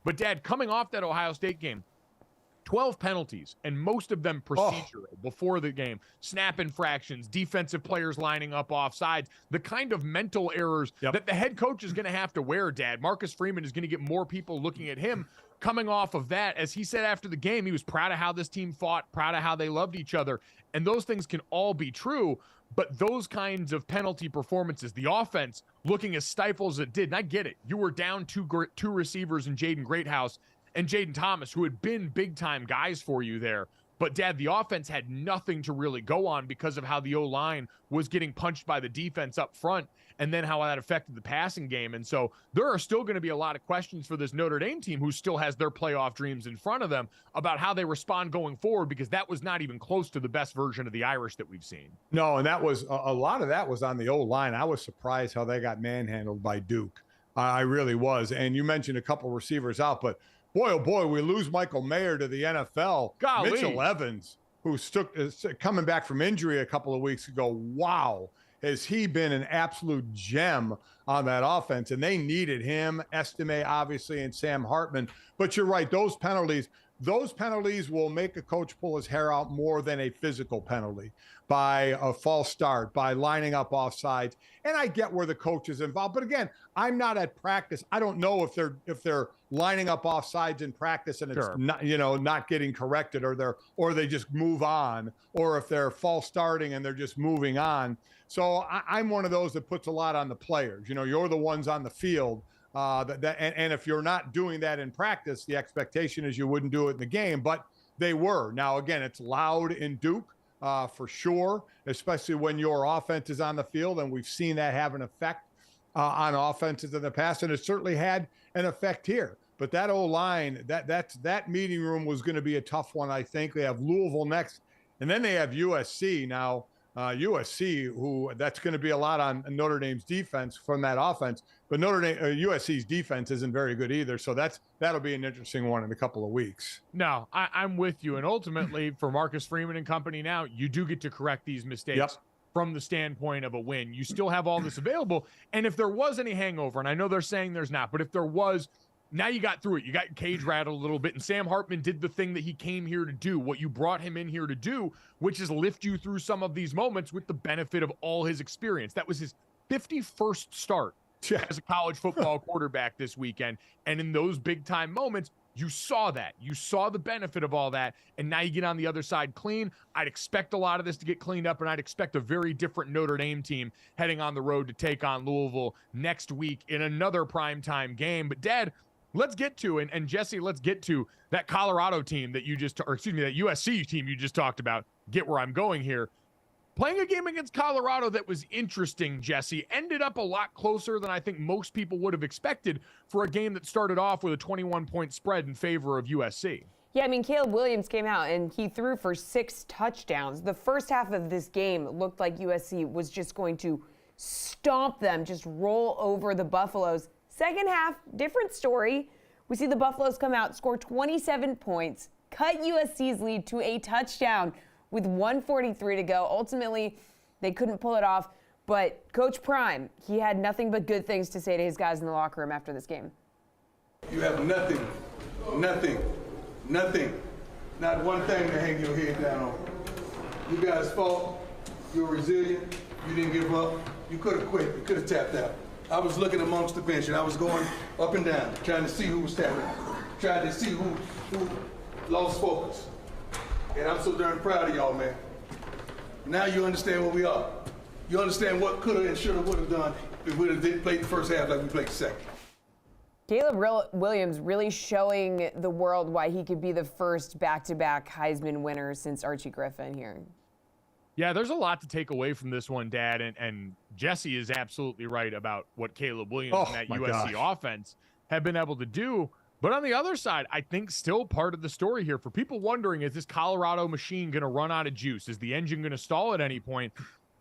Speaker 1: But, Dad, coming off that Ohio State game, 12 penalties, and most of them procedural before the game. Snap infractions, defensive players lining up offsides, the kind of mental errors that the head coach is going to have to wear, Dad. Marcus Freeman is going to get more people looking at him coming off of that. As he said after the game, he was proud of how this team fought, proud of how they loved each other. And those things can all be true. But those kinds of penalty performances, the offense looking as stifled as it did, and I get it. You were down two receivers in Jaden Greathouse and Jaden Thomas, who had been big-time guys for you there. But, Dad, the offense had nothing to really go on because of how the O-line was getting punched by the defense up front and then how that affected the passing game. And so there are still going to be a lot of questions for this Notre Dame team, who still has their playoff dreams in front of them, about how they respond going forward, because that was not even close to the best version of the Irish that we've seen.
Speaker 3: No, and that was a lot of that was on the O-line. I was surprised how they got manhandled by Duke. I really was. And you mentioned a couple receivers out, but boy, oh boy, we lose Michael Mayer to the NFL.
Speaker 1: Golly.
Speaker 3: Mitchell Evans, who is coming back from injury a couple of weeks ago. Wow, has he been an absolute gem on that offense? And they needed him, Estime, obviously, and Sam Hartman. But you're right, those penalties will make a coach pull his hair out more than a physical penalty, by a false start, by lining up offsides. And I get where the coach is involved. But again, I'm not at practice. I don't know if they're lining up offsides in practice and it's not getting corrected, or they just move on, or if they're false starting and they're just moving on. So I'm one of those that puts a lot on the players. You're the ones on the field. And if you're not doing that in practice, the expectation is you wouldn't do it in the game, but they were. Now, again, it's loud in Duke. for sure, especially when your offense is on the field. And we've seen that have an effect on offenses in the past. And it certainly had an effect here. But that O-line, that meeting room was going to be a tough one, I think. They have Louisville next, and then they have USC. Now, USC, who that's going to be a lot on Notre Dame's defense from that offense. But USC's defense isn't very good either. So that'll be an interesting one in a couple of weeks.
Speaker 1: No, I'm with you. And ultimately, for Marcus Freeman and company now, you do get to correct these mistakes. From the standpoint of a win. You still have all this available. And if there was any hangover, and I know they're saying there's not, but if there was, now you got through it. You got cage rattled a little bit, and Sam Hartman did the thing that he came here to do, what you brought him in here to do, which is lift you through some of these moments with the benefit of all his experience. That was his 51st start as a college football quarterback this weekend. And in those big-time moments, you saw that. You saw the benefit of all that, and now you get on the other side clean. I'd expect a lot of this to get cleaned up, and I'd expect a very different Notre Dame team heading on the road to take on Louisville next week in another primetime game. But, Dad, let's get to, and Jesse, let's get to that Colorado team that you just, or excuse me, that USC team you just talked about. Get where I'm going here. Playing a game against Colorado that was interesting, Jesse, ended up a lot closer than I think most people would have expected for a game that started off with a 21-point spread in favor of USC.
Speaker 2: Yeah, I mean, Caleb Williams came out and he threw for 6 touchdowns. The first half of this game looked like USC was just going to stomp them, just roll over the Buffaloes. Second half, different story. We see the Buffaloes come out, score 27 points, cut USC's lead to a touchdown with 1:43 to go. Ultimately, they couldn't pull it off. But Coach Prime, he had nothing but good things to say to his guys in the locker room after this game.
Speaker 12: You have nothing, not one thing to hang your head down on. You guys fought, you're resilient, you didn't give up. You could have quit, you could have tapped out. I was looking amongst the bench and I was going up and down, trying to see who was tapping out, trying to see who lost focus. And I'm so darn proud of y'all, man. Now you understand where we are. You understand what could have and should have would have done if we would have played the first half like we played the second.
Speaker 2: Caleb Williams really showing the world why he could be the first back-to-back Heisman winner since Archie Griffin here.
Speaker 1: Yeah, there's a lot to take away from this one, Dad, and Jesse is absolutely right about what Caleb Williams and that USC offense have been able to do. But on the other side, I think still part of the story here, for people wondering, is this Colorado machine going to run out of juice? Is the engine going to stall at any point?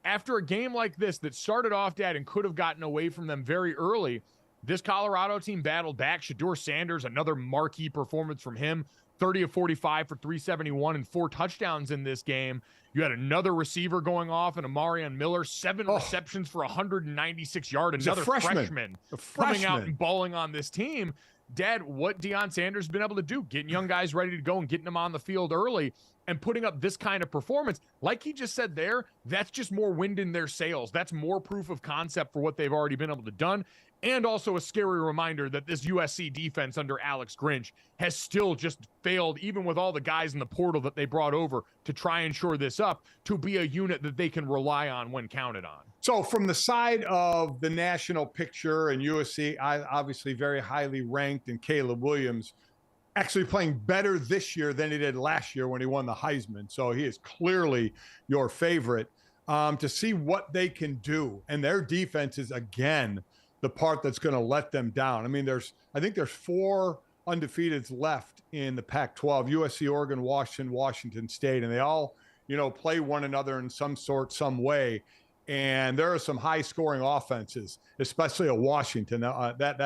Speaker 1: After a game like this that started off, Dad, and could have gotten away from them very early, this Colorado team battled back. Shedeur Sanders, another marquee performance from him, 30 of 45 for 371 and 4 touchdowns in this game. You had another receiver going off, and Amarion Miller, 7 receptions for 196 yards. Another freshman coming out and balling on this team. Dad, what Deion Sanders has been able to do, getting young guys ready to go and getting them on the field early and putting up this kind of performance, like he just said there, that's just more wind in their sails. That's more proof of concept for what they've already been able to done. And also a scary reminder that this USC defense under Alex Grinch has still just failed, even with all the guys in the portal that they brought over to try and shore this up, to be a unit that they can rely on when counted on.
Speaker 3: So from the side of the national picture and USC, obviously very highly ranked, and Caleb Williams actually playing better this year than he did last year when he won the Heisman. So he is clearly your favorite. To see what they can do, and their defense is, again, the part that's going to let them down. I mean, I think there's 4 undefeateds left in the Pac-12, USC, Oregon, Washington State, and they all, play one another in some way. And there are some high-scoring offenses, especially at Washington. That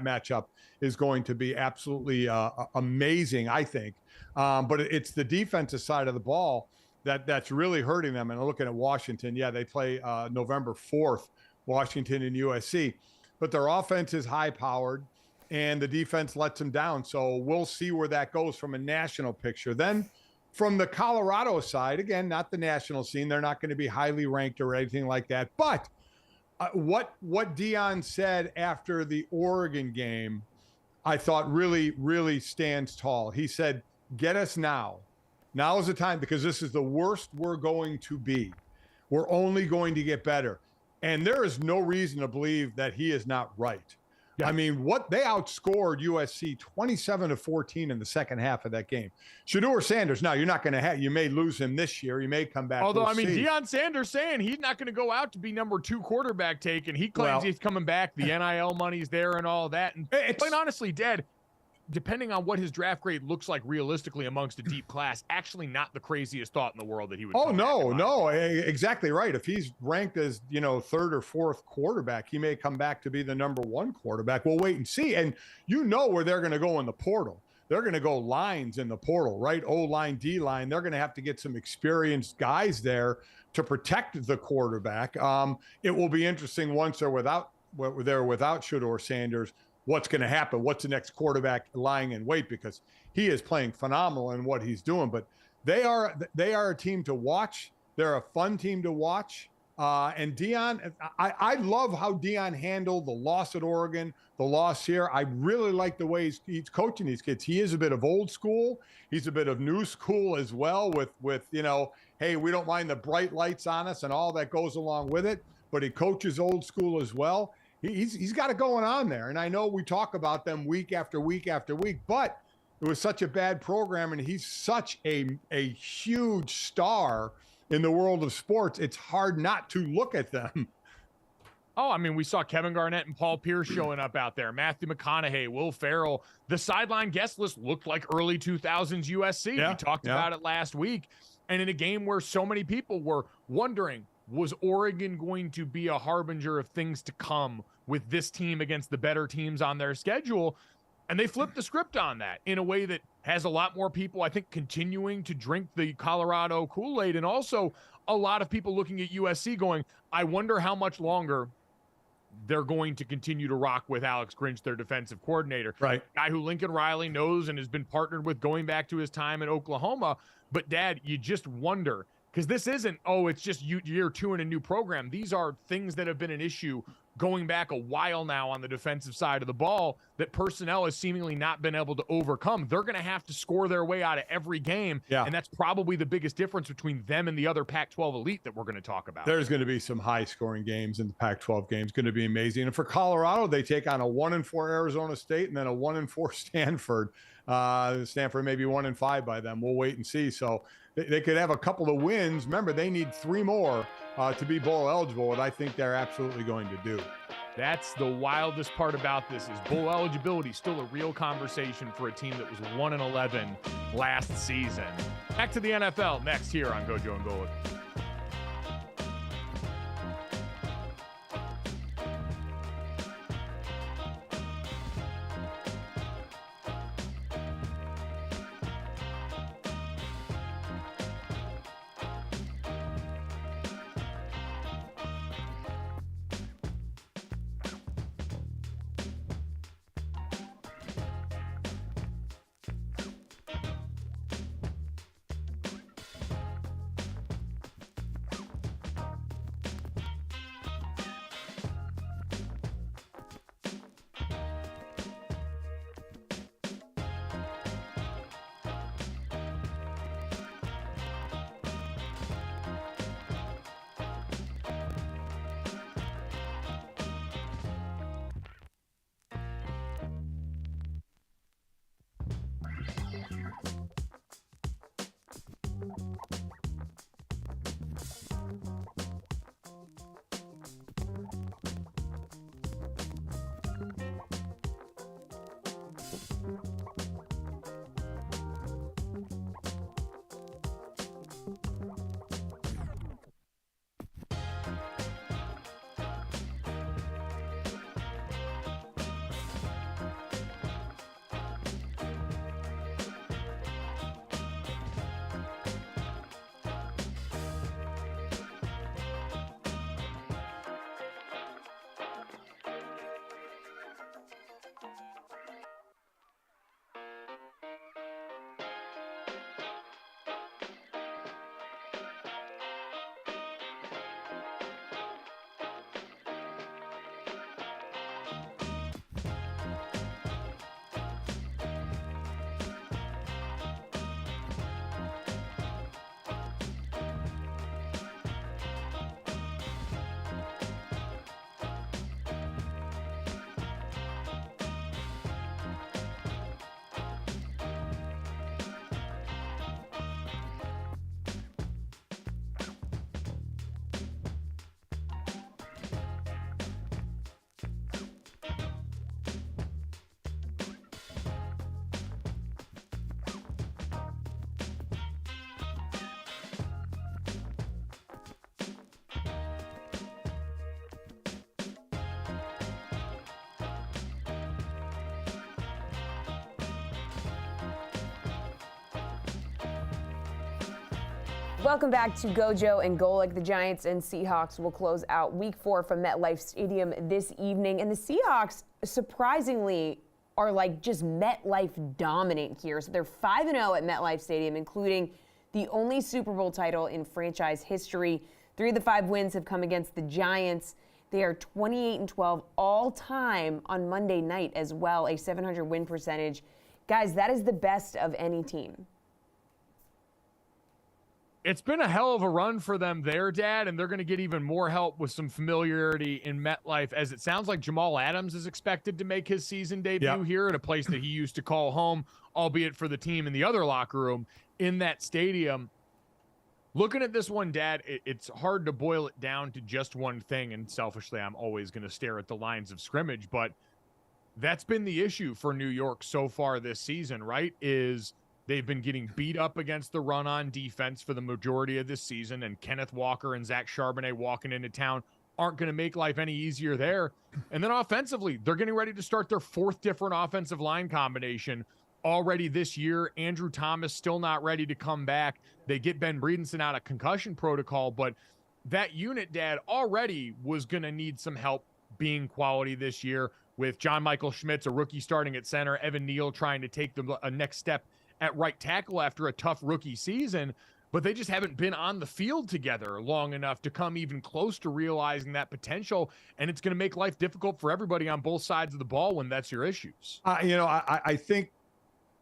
Speaker 3: matchup is going to be absolutely amazing, I think. But it's the defensive side of the ball that's really hurting them. And looking at Washington, they play November 4th, Washington and USC. But their offense is high-powered, and the defense lets them down. So we'll see where that goes from a national picture. Then from the Colorado side, again, not the national scene, they're not going to be highly ranked or anything like that. But what Deion said after the Oregon game, I thought really, really stands tall. He said, get us now. Now is the time, because this is the worst we're going to be. We're only going to get better. And there is no reason to believe that he is not right. I mean, what they outscored USC 27-14 in the second half of that game. Shedeur Sanders, now you're not going to have, you may lose him this year. You may come back.
Speaker 1: Although,
Speaker 3: we'll
Speaker 1: I mean,
Speaker 3: see.
Speaker 1: Deion Sanders saying he's not going to go out to be number 2 quarterback take, and he claims he's coming back. The NIL money's there and all that. And quite honestly, Dad, depending on what his draft grade looks like realistically amongst a deep class, actually not the craziest thought in the world that he would.
Speaker 3: Oh, no, exactly right. If he's ranked as, 3rd or 4th quarterback, he may come back to be the number 1 quarterback. We'll wait and see. And where they're going to go in the portal. They're going to go lines in the portal, right? O-line, D-line. They're going to have to get some experienced guys there to protect the quarterback. It will be interesting once they're without Shedeur Sanders. What's going to happen? What's the next quarterback lying in wait? Because he is playing phenomenal in what he's doing. But they are a team to watch. They're a fun team to watch. And Deion, I love how Deion handled the loss at Oregon, the loss here. I really like the way he's coaching these kids. He is a bit of old school. He's a bit of new school as well with hey, we don't mind the bright lights on us and all that goes along with it. But he coaches old school as well. He's got it going on there. And I know we talk about them week after week after week, but it was such a bad program, and he's such a huge star in the world of sports. It's hard not to look at them.
Speaker 1: Oh, I mean, we saw Kevin Garnett and Paul Pierce showing up out there. Matthew McConaughey, Will Ferrell. The sideline guest list looked like early 2000s USC. We talked about it last week. And in a game where so many people were wondering, was Oregon going to be a harbinger of things to come with this team against the better teams on their schedule? And they flipped the script on that in a way that has a lot more people, I think, continuing to drink the Colorado Kool-Aid, and also a lot of people looking at USC going, I wonder how much longer they're going to continue to rock with Alex Grinch, their defensive coordinator.
Speaker 3: Right.
Speaker 1: Guy who Lincoln Riley knows and has been partnered with going back to his time in Oklahoma. But, Dad, you just wonder, because this isn't, it's just year 2 in a new program. These are things that have been an issue going back a while now on the defensive side of the ball that personnel has seemingly not been able to overcome. They're going to have to score their way out of every game, and that's probably the biggest difference between them and the other Pac-12 elite that we're going to talk about.
Speaker 3: There's going to be some high-scoring games in the Pac-12 games. Going to be amazing. And for Colorado, they take on a 1-4 Arizona State and then a 1-4 Stanford. Stanford may be 1-5 by them. We'll wait and see. So they could have a couple of wins. Remember, they need 3 more to be bowl eligible, and I think they're absolutely going to do.
Speaker 1: That's the wildest part about this is bowl eligibility still a real conversation for a team that was 1-11 last season. Back to the NFL next here on GoJo and Golic.
Speaker 2: Welcome back to GoJo and Golic. The Giants and Seahawks will close out Week 4 from MetLife Stadium this evening. And the Seahawks, surprisingly, are like just MetLife dominant here. So they're 5-0 at MetLife Stadium, including the only Super Bowl title in franchise history. 3 of the 5 wins have come against the Giants. They are 28-12 all time on Monday night as well, a 700 win percentage. Guys, that is the best of any team.
Speaker 1: It's been a hell of a run for them there, Dad, and they're going to get even more help with some familiarity in MetLife, as it sounds like Jamal Adams is expected to make his season debut here at a place that he used to call home, albeit for the team in the other locker room in that stadium. Looking at this one, Dad, it's hard to boil it down to just one thing, and selfishly, I'm always going to stare at the lines of scrimmage, but that's been the issue for New York so far this season, right? Is they've been getting beat up against the run on defense for the majority of this season, and Kenneth Walker and Zach Charbonnet walking into town aren't going to make life any easier there. And then offensively, they're getting ready to start their 4th different offensive line combination already this year. Andrew Thomas still not ready to come back. They get Ben Breedenson out of concussion protocol, but that unit, Dad, already was going to need some help being quality this year with John Michael Schmitz, a rookie, starting at center, Evan Neal trying to take a next step at right tackle after a tough rookie season, but they just haven't been on the field together long enough to come even close to realizing that potential, and it's going to make life difficult for everybody on both sides of the ball when that's your issues.
Speaker 3: I think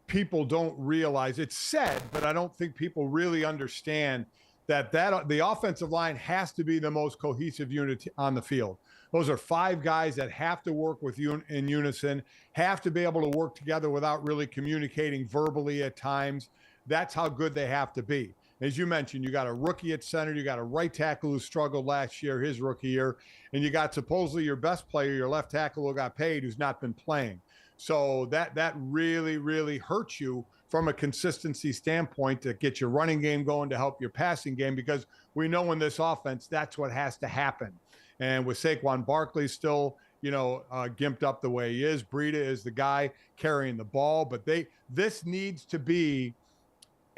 Speaker 3: people don't realize, it's said, but I don't think people really understand that the offensive line has to be the most cohesive unit on the field. Those are 5 guys that have to work in unison, have to be able to work together without really communicating verbally at times. That's how good they have to be. As you mentioned, you got a rookie at center, you got a right tackle who struggled last year, his rookie year, and you got supposedly your best player, your left tackle who got paid, who's not been playing. So that really, really hurts you from a consistency standpoint to get your running game going, to help your passing game, because we know in this offense, that's what has to happen. And with Saquon Barkley still, gimped up the way he is, Breida is the guy carrying the ball, but this needs to be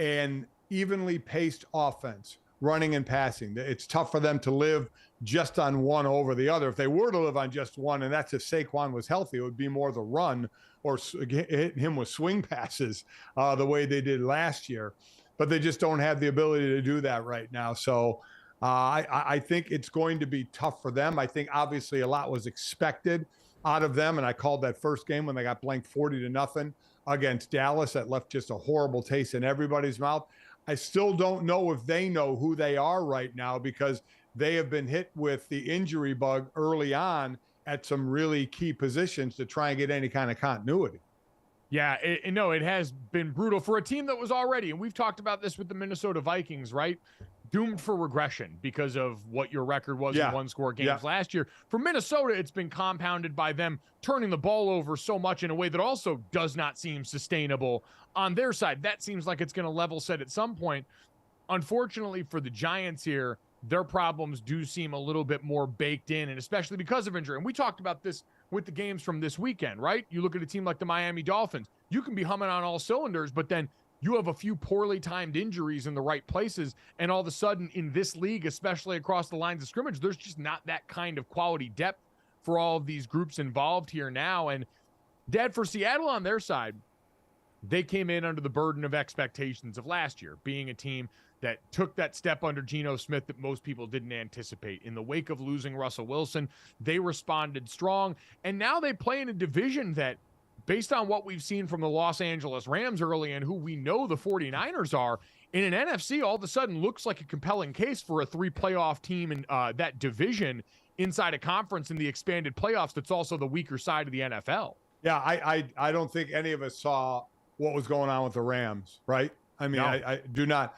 Speaker 3: an evenly paced offense, running and passing. It's tough for them to live just on one over the other. If they were to live on just one, and that's if Saquon was healthy, it would be more the run or hit him with swing passes the way they did last year. But they just don't have the ability to do that right now. So I think it's going to be tough for them. I think obviously a lot was expected out of them, and I called that first game when they got blanked 40-0 against Dallas. That left just a horrible taste in everybody's mouth. I still don't know if they know who they are right now, because they have been hit with the injury bug early on at some really key positions to try and get any kind of continuity.
Speaker 1: Yeah, it has been brutal for a team that was already, and we've talked about this with the Minnesota Vikings, right? Doomed for regression because of what your record was in one-score games last year. For Minnesota, it's been compounded by them turning the ball over so much in a way that also does not seem sustainable on their side. That seems like it's going to level set at some point. Unfortunately for the Giants here, their problems do seem a little bit more baked in, and especially because of injury. And we talked about this with the games from this weekend, right? You look at a team like the Miami Dolphins, you can be humming on all cylinders, but then you have a few poorly timed injuries in the right places, and all of a sudden in this league, especially across the lines of scrimmage, there's just not that kind of quality depth for all of these groups involved here now. And Dad, for Seattle on their side, they came in under the burden of expectations of last year, being a team that took that step under Geno Smith that most people didn't anticipate. In the wake of losing Russell Wilson, they responded strong, and now they play in a division that, based on what we've seen from the Los Angeles Rams early and who we know the 49ers are, in an NFC all of a sudden looks like a compelling case for a 3-playoff team in that division inside a conference in the expanded playoffs that's also the weaker side of the NFL.
Speaker 3: Yeah, I don't think any of us saw what was going on with the Rams, right? I mean, no. I do not.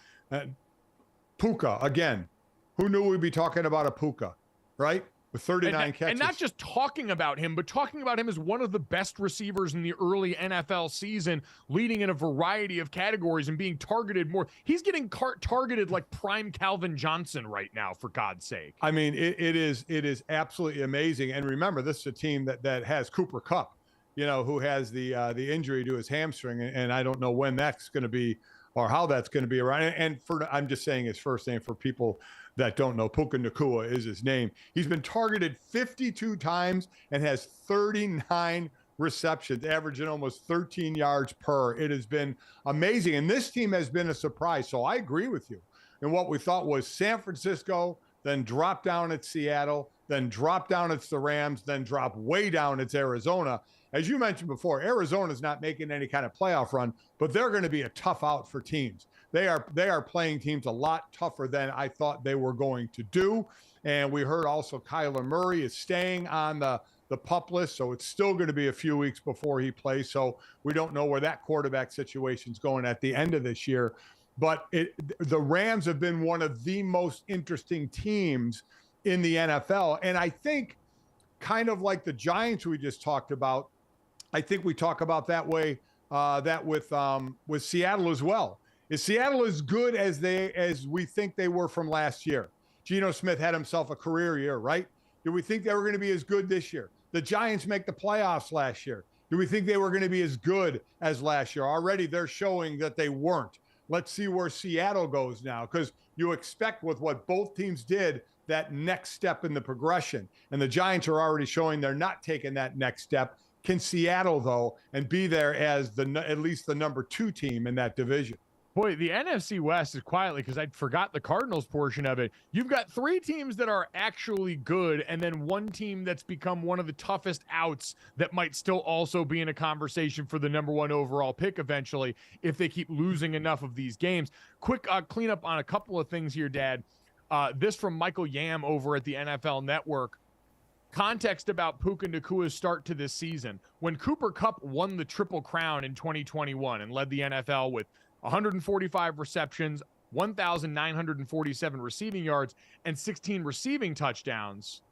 Speaker 3: Puka, again, who knew we'd be talking about a Puka, right? With 39 catches.
Speaker 1: And not just talking about him, but talking about him as one of the best receivers in the early NFL season, leading in a variety of categories and being targeted more. He's getting targeted like prime Calvin Johnson right now, for God's sake.
Speaker 3: I mean, it is absolutely amazing. And remember, this is a team that has Cooper Kupp, who has the injury to his hamstring, and I don't know when that's going to be or how that's going to be around. And I'm just saying his first name for people that don't know. Puka Nacua is his name. He's been targeted 52 times and has 39 receptions, averaging almost 13 yards per. It has been amazing. And this team has been a surprise. So I agree with you. And what we thought was San Francisco, then drop down at Seattle, then drop down at the Rams, then drop way down at Arizona. As you mentioned before, Arizona's not making any kind of playoff run, but they're going to be a tough out for teams. They are playing teams a lot tougher than I thought they were going to do. And we heard also Kyler Murray is staying on the PUP list, so it's still going to be a few weeks before he plays. So we don't know where that quarterback situation's going at the end of this year. But the Rams have been one of the most interesting teams in the NFL. And I think kind of like the Giants we just talked about, I think we talk about that way, that with Seattle as well. Is Seattle as good as we think they were from last year? Geno Smith had himself a career year, right? Do we think they were going to be as good this year? The Giants make the playoffs last year. Do we think they were going to be as good as last year? Already they're showing that they weren't. Let's see where Seattle goes now, because you expect with what both teams did, that next step in the progression. And the Giants are already showing they're not taking that next step. Can Seattle, though, and be there as at least the number 2 team in that division?
Speaker 1: Boy, the NFC West is quietly, because I forgot the Cardinals portion of it. You've got 3 teams that are actually good, and then 1 team that's become one of the toughest outs that might still also be in a conversation for the number 1 overall pick eventually if they keep losing enough of these games. Quick cleanup on a couple of things here, Dad. This from Michael Yam over at the NFL Network. Context about Puka Nacua's start to this season. When Cooper Kupp won the Triple Crown in 2021 and led the NFL with 145 receptions, 1,947 receiving yards, and 16 receiving touchdowns,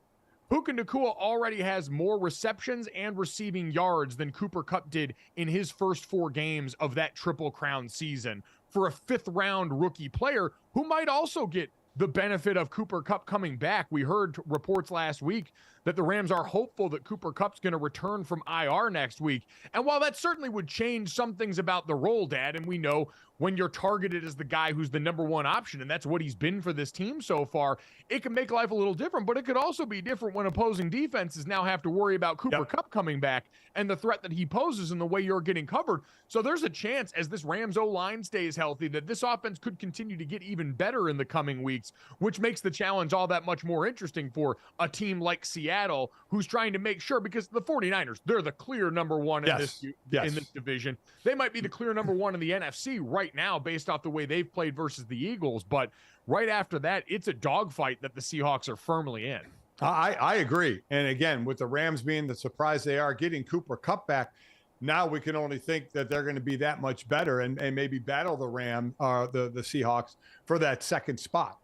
Speaker 1: Puka Nacua already has more receptions and receiving yards than Cooper Kupp did in his first 4 games of that Triple Crown season for a 5th-round rookie player who might also get the benefit of Cooper Kupp coming back. We heard reports last week that the Rams are hopeful that Cooper Kupp's going to return from IR next week. And while that certainly would change some things about the role, Dad, and we know when you're targeted as the guy who's the number 1 option, and that's what he's been for this team so far, it can make life a little different, but it could also be different when opposing defenses now have to worry about Cooper Kupp coming back and the threat that he poses and the way you're getting covered. So there's a chance, as this Rams O-line stays healthy, that this offense could continue to get even better in the coming weeks, which makes the challenge all that much more interesting for a team like Seattle, who's trying to make sure, because the 49ers, they're the clear number 1 in this division. They might be the clear number 1 in the NFC right now based off the way they've played versus the Eagles, but right after that, it's a dogfight that the Seahawks are firmly in.
Speaker 3: I agree. And again, with the Rams being the surprise they are, getting Cooper Kupp back, now we can only think that they're going to be that much better and maybe battle the the Seahawks for that second spot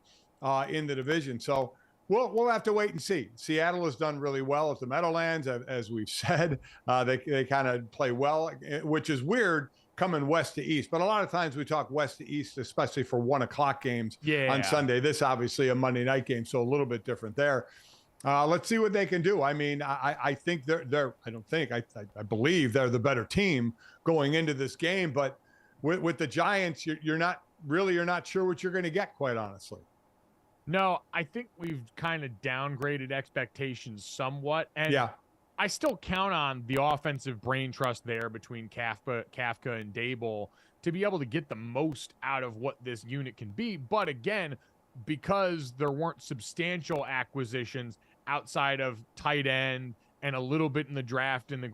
Speaker 3: in the division. So we'll have to wait and see. Seattle has done really well at the Meadowlands, as we've said. They kind of play well, which is weird coming west to east. But a lot of times we talk west to east, especially for 1:00 games on Sunday. This obviously a Monday night game, so a little bit different there. Let's see what they can do. I mean, I think I believe they're the better team going into this game. But with the Giants, you're not sure what you're going to get, quite honestly.
Speaker 1: No, I think we've kind of downgraded expectations somewhat. And I still count on the offensive brain trust there between Kafka and Dable to be able to get the most out of what this unit can be. But again, because there weren't substantial acquisitions outside of tight end and a little bit in the draft in the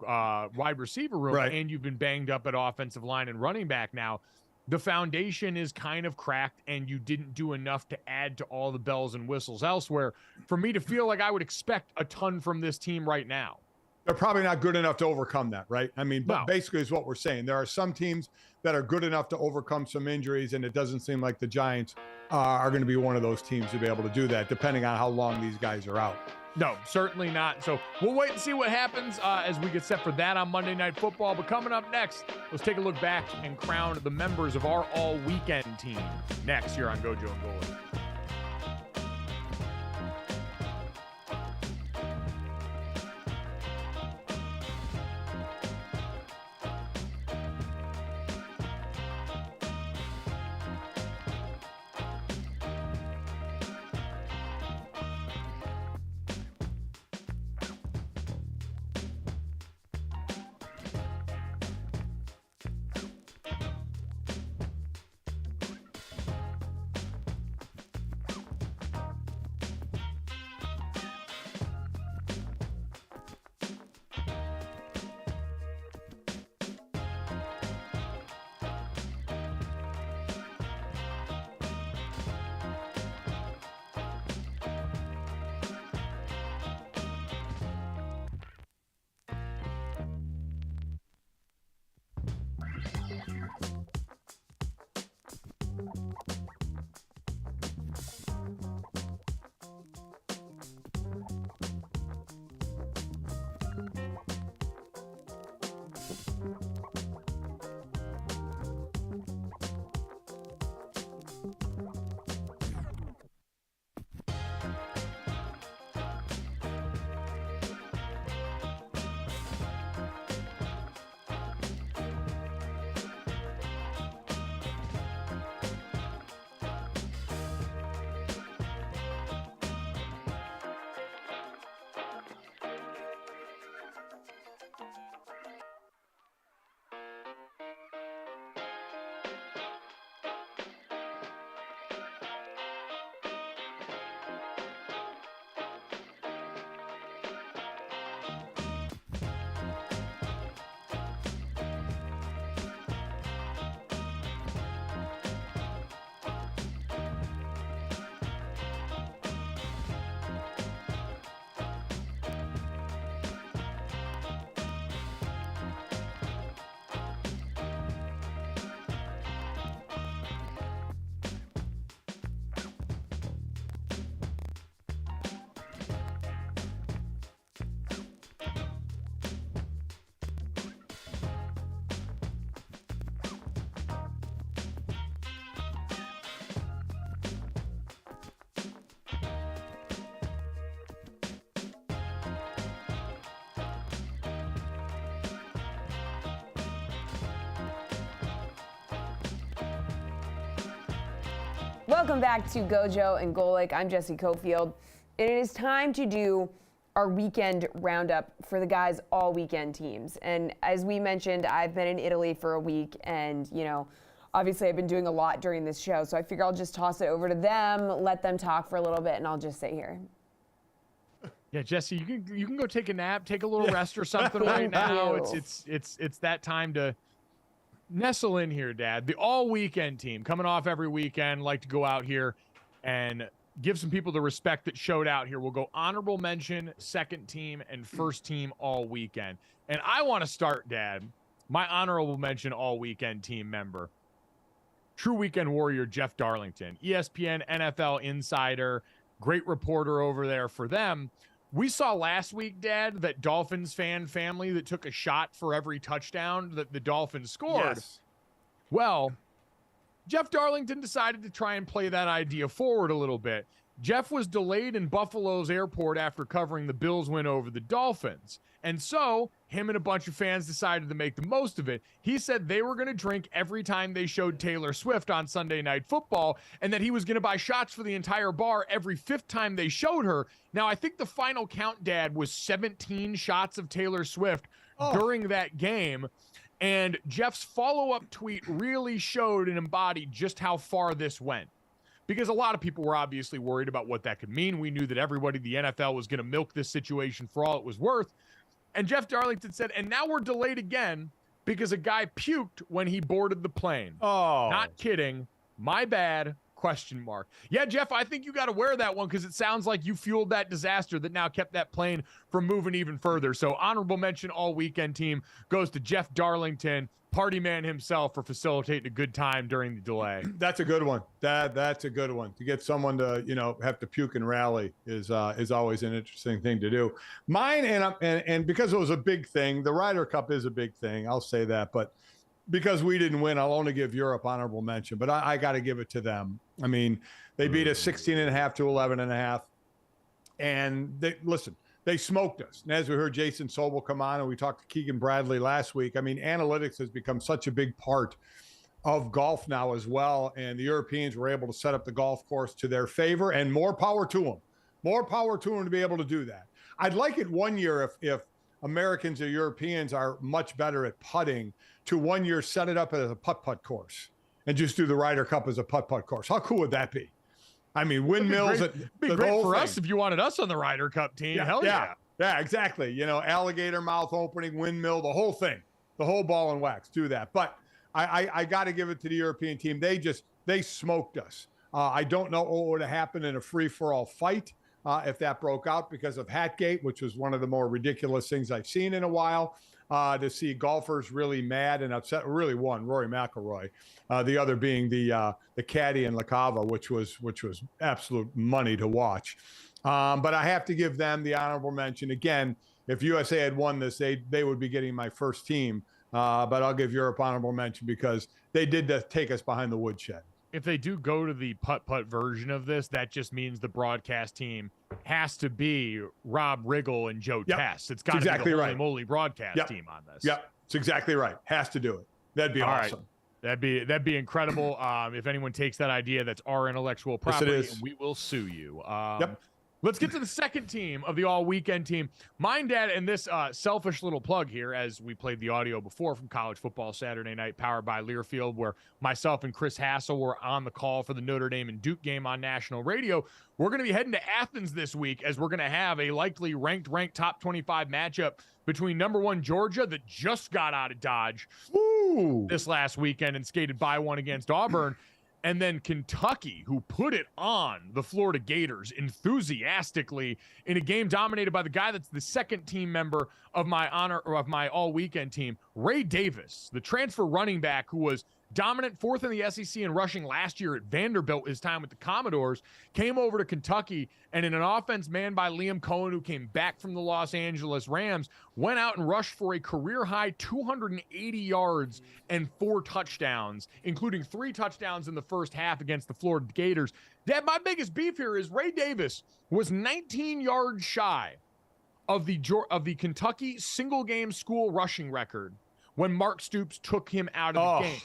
Speaker 1: wide receiver room, and you've been banged up at offensive line and running back now, the foundation is kind of cracked, and you didn't do enough to add to all the bells and whistles elsewhere for me to feel like I would expect a ton from this team right now.
Speaker 3: They're probably not good enough to overcome that, right? I mean, but basically is what we're saying. There are some teams that are good enough to overcome some injuries, and it doesn't seem like the Giants are going to be one of those teams to be able to do that, depending on how long these guys are out.
Speaker 1: No, certainly not. So we'll wait and see what happens as we get set for that on Monday Night Football. But coming up next, let's take a look back and crown the members of our all-weekend team next here on GoJo Golic.
Speaker 2: Welcome back to GoJo and Golic. I'm Jesse Cofield. It is time to do our weekend roundup for the guys' all weekend teams. And as we mentioned, I've been in Italy for a week, and obviously I've been doing a lot during this show. So I figure I'll just toss it over to them, let them talk for a little bit, and I'll just sit here.
Speaker 1: Yeah, Jesse, you can go take a nap, take a little rest or something right now. It's that time to nestle in here, Dad. The all-weekend team coming off every weekend, like to go out here and give some people the respect that showed out here. We'll go honorable mention, second team, and first team all weekend. And I want to start, Dad, my honorable mention all-weekend team member, true weekend warrior Jeff Darlington, ESPN NFL insider, great reporter over there for them. We saw last week, Dad, that Dolphins fan family that took a shot for every touchdown that the Dolphins scored.
Speaker 3: Yes.
Speaker 1: Well, Jeff Darlington decided to try and play that idea forward a little bit. Jeff was delayed in Buffalo's airport after covering the Bills win over the Dolphins. And so him and a bunch of fans decided to make the most of it. He said they were going to drink every time they showed Taylor Swift on Sunday Night Football, and that he was going to buy shots for the entire bar every fifth time they showed her. Now, I think the final count, Dad, was 17 shots of Taylor Swift during that game. And Jeff's follow-up tweet really showed and embodied just how far this went. Because a lot of people were obviously worried about what that could mean. We knew that everybody in the NFL was going to milk this situation for all it was worth. And Jeff Darlington said, and now we're delayed again because a guy puked when he boarded the plane.
Speaker 3: Oh.
Speaker 1: Not kidding. My bad. ? Yeah, Jeff, I think you got to wear that one because it sounds like you fueled that disaster that now kept that plane from moving even further. So honorable mention all weekend team goes to Jeff Darlington, party man himself, for facilitating a good time during the delay.
Speaker 3: That's a good one. That's a good one. To get someone to, have to puke and rally is always an interesting thing to do. Mine, and because it was a big thing, the Ryder Cup is a big thing. I'll say that, but because we didn't win, I'll only give Europe honorable mention, but I got to give it to them. I mean, they beat us 16.5 to 11.5. And they smoked us. And as we heard Jason Sobel come on, and we talked to Keegan Bradley last week, I mean, analytics has become such a big part of golf now as well. And the Europeans were able to set up the golf course to their favor, and more power to them. More power to them to be able to do that. I'd like it one year if Americans or Europeans are much better at putting, to 1 year set it up as a putt-putt course and just do the Ryder Cup as a putt-putt course. How cool would that be? I mean, windmills.
Speaker 1: It'd be great for us if you wanted us on the Ryder Cup team.
Speaker 3: Yeah,
Speaker 1: Hell yeah.
Speaker 3: Yeah, exactly. Alligator mouth opening, windmill, the whole thing, the whole ball and wax, do that. But I got to give it to the European team. They smoked us. I don't know what would have happened in a free-for-all fight. if that broke out because of Hatgate, which was one of the more ridiculous things I've seen in a while. To see golfers really mad and upset. Really one, Rory McIlroy. The other being the caddy in La Cava, which was absolute money to watch. But I have to give them the honorable mention. Again, if USA had won this, they would be getting my first team. But I'll give Europe honorable mention because they did take us behind the woodshed.
Speaker 1: If they do go to the putt-putt version of this, that just means the broadcast team has to be Rob Riggle and Joe Tess. It's got to be the Holy Moly broadcast team on this.
Speaker 3: Yep, it's exactly right. Has to do it. That'd be awesome.
Speaker 1: Right. That'd be incredible. If anyone takes that idea, that's our intellectual property, and we will sue you. Let's get to the second team of the all-weekend team. Mine, Dad, and this selfish little plug here, as we played the audio before from College Football Saturday Night, powered by Learfield, where myself and Chris Hassel were on the call for the Notre Dame and Duke game on national radio. We're going to be heading to Athens this week, as we're going to have a likely ranked top 25 matchup between number 1 Georgia, that just got out of Dodge this last weekend and skated by one against Auburn, and then Kentucky, who put it on the Florida Gators enthusiastically in a game dominated by the guy that's the second team member of my all-weekend team, Ray Davis, the transfer running back who was dominant, 4th in the SEC in rushing last year at Vanderbilt, his time with the Commodores, came over to Kentucky, and in an offense manned by Liam Cohen, who came back from the Los Angeles Rams, went out and rushed for a career-high 280 yards and 4 touchdowns, including 3 touchdowns in the first half against the Florida Gators. Dad, my biggest beef here is Ray Davis was 19 yards shy of the Kentucky single-game school rushing record when Mark Stoops took him out of the game.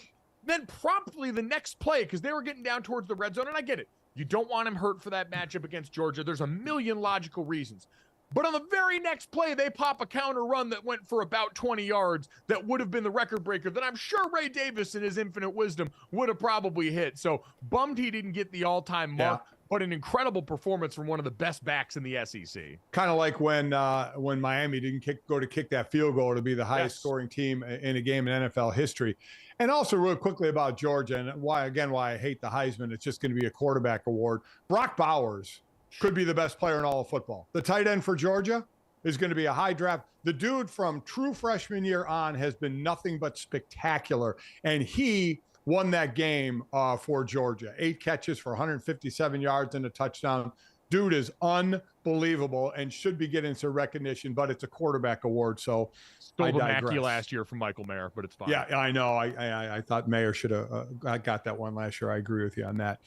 Speaker 1: Then promptly the next play, because they were getting down towards the red zone, and I get it. You don't want him hurt for that matchup against Georgia. There's a million logical reasons. But on the very next play, they pop a counter run that went for about 20 yards that would have been the record breaker that I'm sure Ray Davis, in his infinite wisdom, would have probably hit. So bummed he didn't get the all-time mark, but an incredible performance from one of the best backs in the SEC.
Speaker 3: Kind of like when Miami didn't go to kick that field goal to be the highest scoring team in a game in NFL history. And also real quickly about Georgia and why I hate the Heisman. It's just going to be a quarterback award. Brock Bowers could be the best player in all of football. The tight end for Georgia is going to be a high draft. The dude from true freshman year on has been nothing but spectacular. And he won that game for Georgia. 8 catches for 157 yards and a touchdown. Dude is unbelievable and should be getting some recognition, but it's a quarterback award, so
Speaker 1: Stole the Mackey last year from Michael Mayer, but it's fine.
Speaker 3: Yeah, I know. I thought Mayer should have got that one last year. I agree with you on that.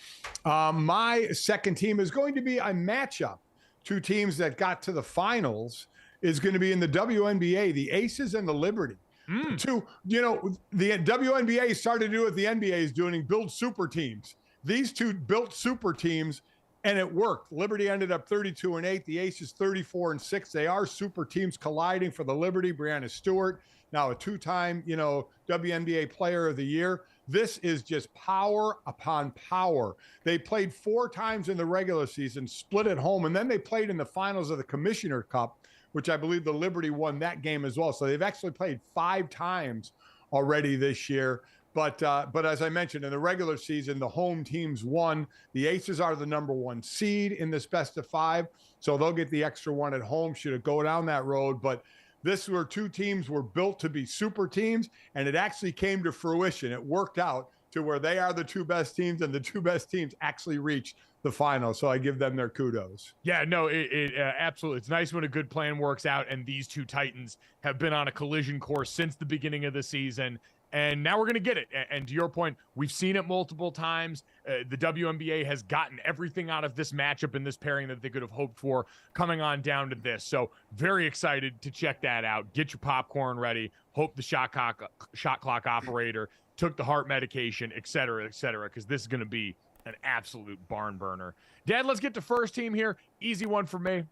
Speaker 3: My second team is going to be a matchup. 2 teams that got to the finals is going to be in the WNBA, the Aces and the Liberty. The WNBA started to do what the NBA is doing, build super teams. These 2 built super teams, and it worked. Liberty ended up 32-8. The Aces 34-6. They are super teams colliding for the Liberty. Breanna Stewart, now a 2-time, WNBA Player of the Year. This is just power upon power. They played 4 times in the regular season, split at home, and then they played in the finals of the Commissioner Cup, which I believe the Liberty won that game as well. So they've actually played 5 times already this year. But as I mentioned, in the regular season, the home teams won. The Aces are the number 1 seed in this best of 5, so they'll get the extra one at home should it go down that road. But this were 2 teams were built to be super teams, and it actually came to fruition. It worked out to where they are the 2 best teams, and the 2 best teams actually reached the final. So I give them their kudos.
Speaker 1: Yeah, no, it absolutely. It's nice when a good plan works out, and these 2 Titans have been on a collision course since the beginning of the season. And now we're going to get it. And to your point, we've seen it multiple times. The WNBA has gotten everything out of this matchup and this pairing that they could have hoped for coming on down to this. So very excited to check that out. Get your popcorn ready. Hope the shot clock operator took the heart medication, et cetera, because this is going to be an absolute barn burner. Dad, let's get to first team here. Easy one for me.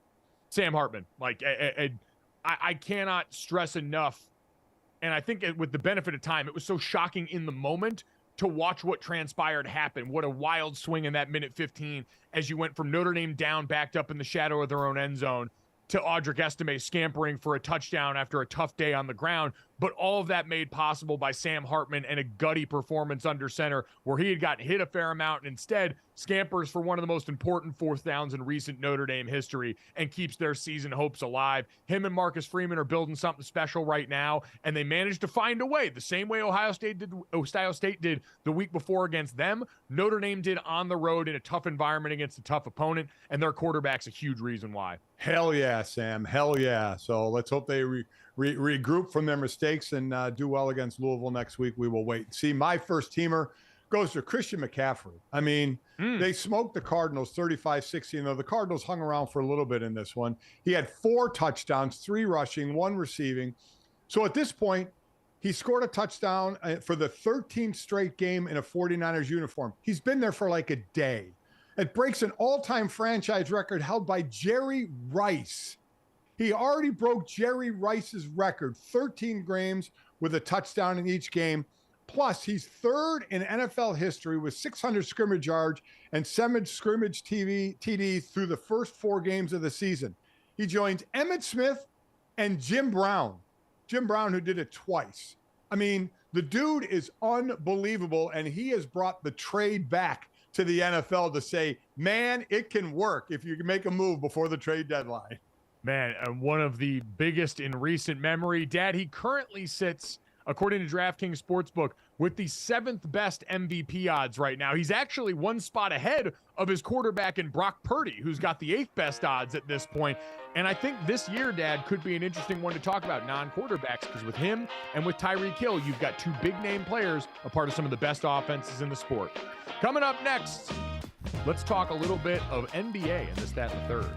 Speaker 1: Sam Hartman. Like, I cannot stress enough. And I think with the benefit of time, it was so shocking in the moment to watch what transpired happen. What a wild swing in that minute 15 as you went from Notre Dame down, backed up in the shadow of their own end zone, to Audric Estime scampering for a touchdown after a tough day on the ground, but all of that made possible by Sam Hartman and a gutty performance under center where he had gotten hit a fair amount and instead scampers for one of the most important fourth downs in recent Notre Dame history and keeps their season hopes alive. Him and Marcus Freeman are building something special right now, and they managed to find a way, the same way Ohio State did the week before against them. Notre Dame did on the road in a tough environment against a tough opponent, and their quarterback's a huge reason why.
Speaker 3: Hell yeah, Sam. Hell yeah. So let's hope they regroup from their mistakes and do well against Louisville next week. We will wait and see. My first teamer goes to Christian McCaffrey. I mean, they smoked the Cardinals 35-16, though the Cardinals hung around for a little bit in this one. He had 4 touchdowns, 3 rushing, 1 receiving. So at this point, he scored a touchdown for the 13th straight game in a 49ers uniform. He's been there for like a day. It breaks an all-time franchise record held by Jerry Rice. He already broke Jerry Rice's record, 13 games with a touchdown in each game. Plus, he's 3rd in NFL history with 600 scrimmage yards and 7 scrimmage TDs through the first 4 games of the season. He joins Emmitt Smith and Jim Brown. Jim Brown, who did it twice. I mean, the dude is unbelievable, and he has brought the trade back to the NFL to say, man, it can work if you can make a move before the trade deadline.
Speaker 1: Man, one of the biggest in recent memory. Dad, he currently sits, according to DraftKings Sportsbook, with the 7th best MVP odds right now. He's actually 1 spot ahead of his quarterback in Brock Purdy, who's got the 8th best odds at this point. And I think this year, Dad, could be an interesting one to talk about non-quarterbacks, because with him and with Tyreek Hill, you've got 2 big-name players, a part of some of the best offenses in the sport. Coming up next, let's talk a little bit of NBA and this, that, and the third.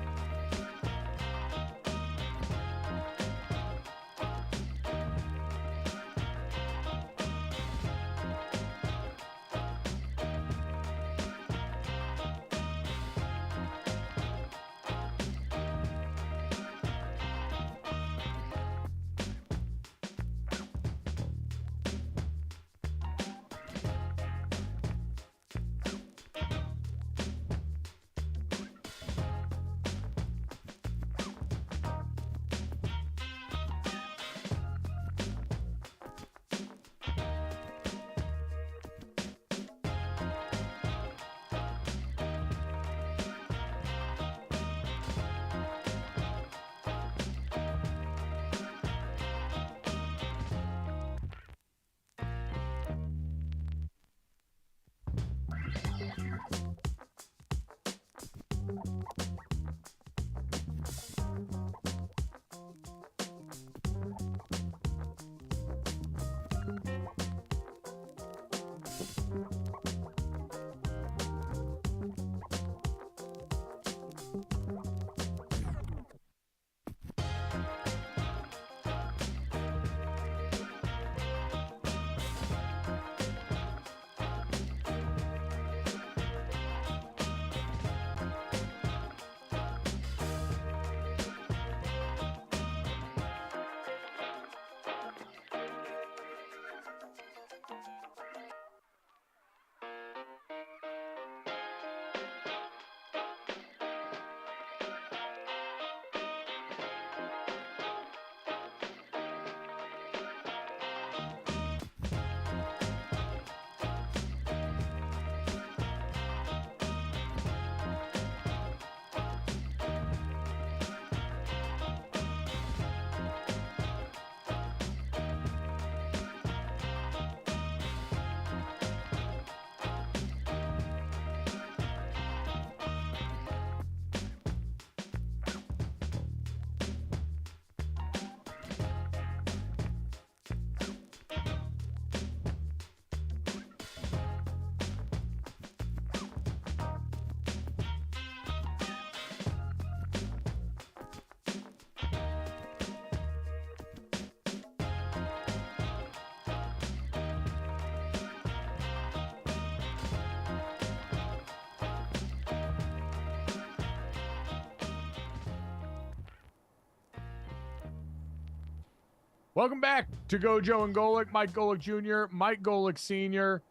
Speaker 1: Welcome back to GoJo and Golic. Mike Golic Jr., Mike Golic Sr.,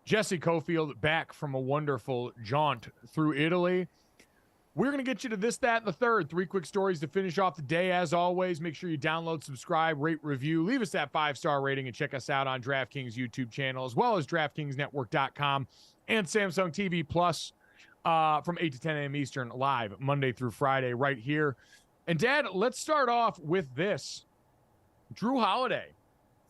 Speaker 1: Jesse Cofield back from a wonderful jaunt through Italy. We're going to get you to this, that, and the third. 3 quick stories to finish off the day. As always, make sure you download, subscribe, rate, review. Leave us that 5-star rating and check us out on DraftKings YouTube channel, as well as DraftKingsNetwork.com and Samsung TV Plus from 8 to 10 a.m. Eastern, live Monday through Friday right here. And, Dad, let's start off with this. Drew Holiday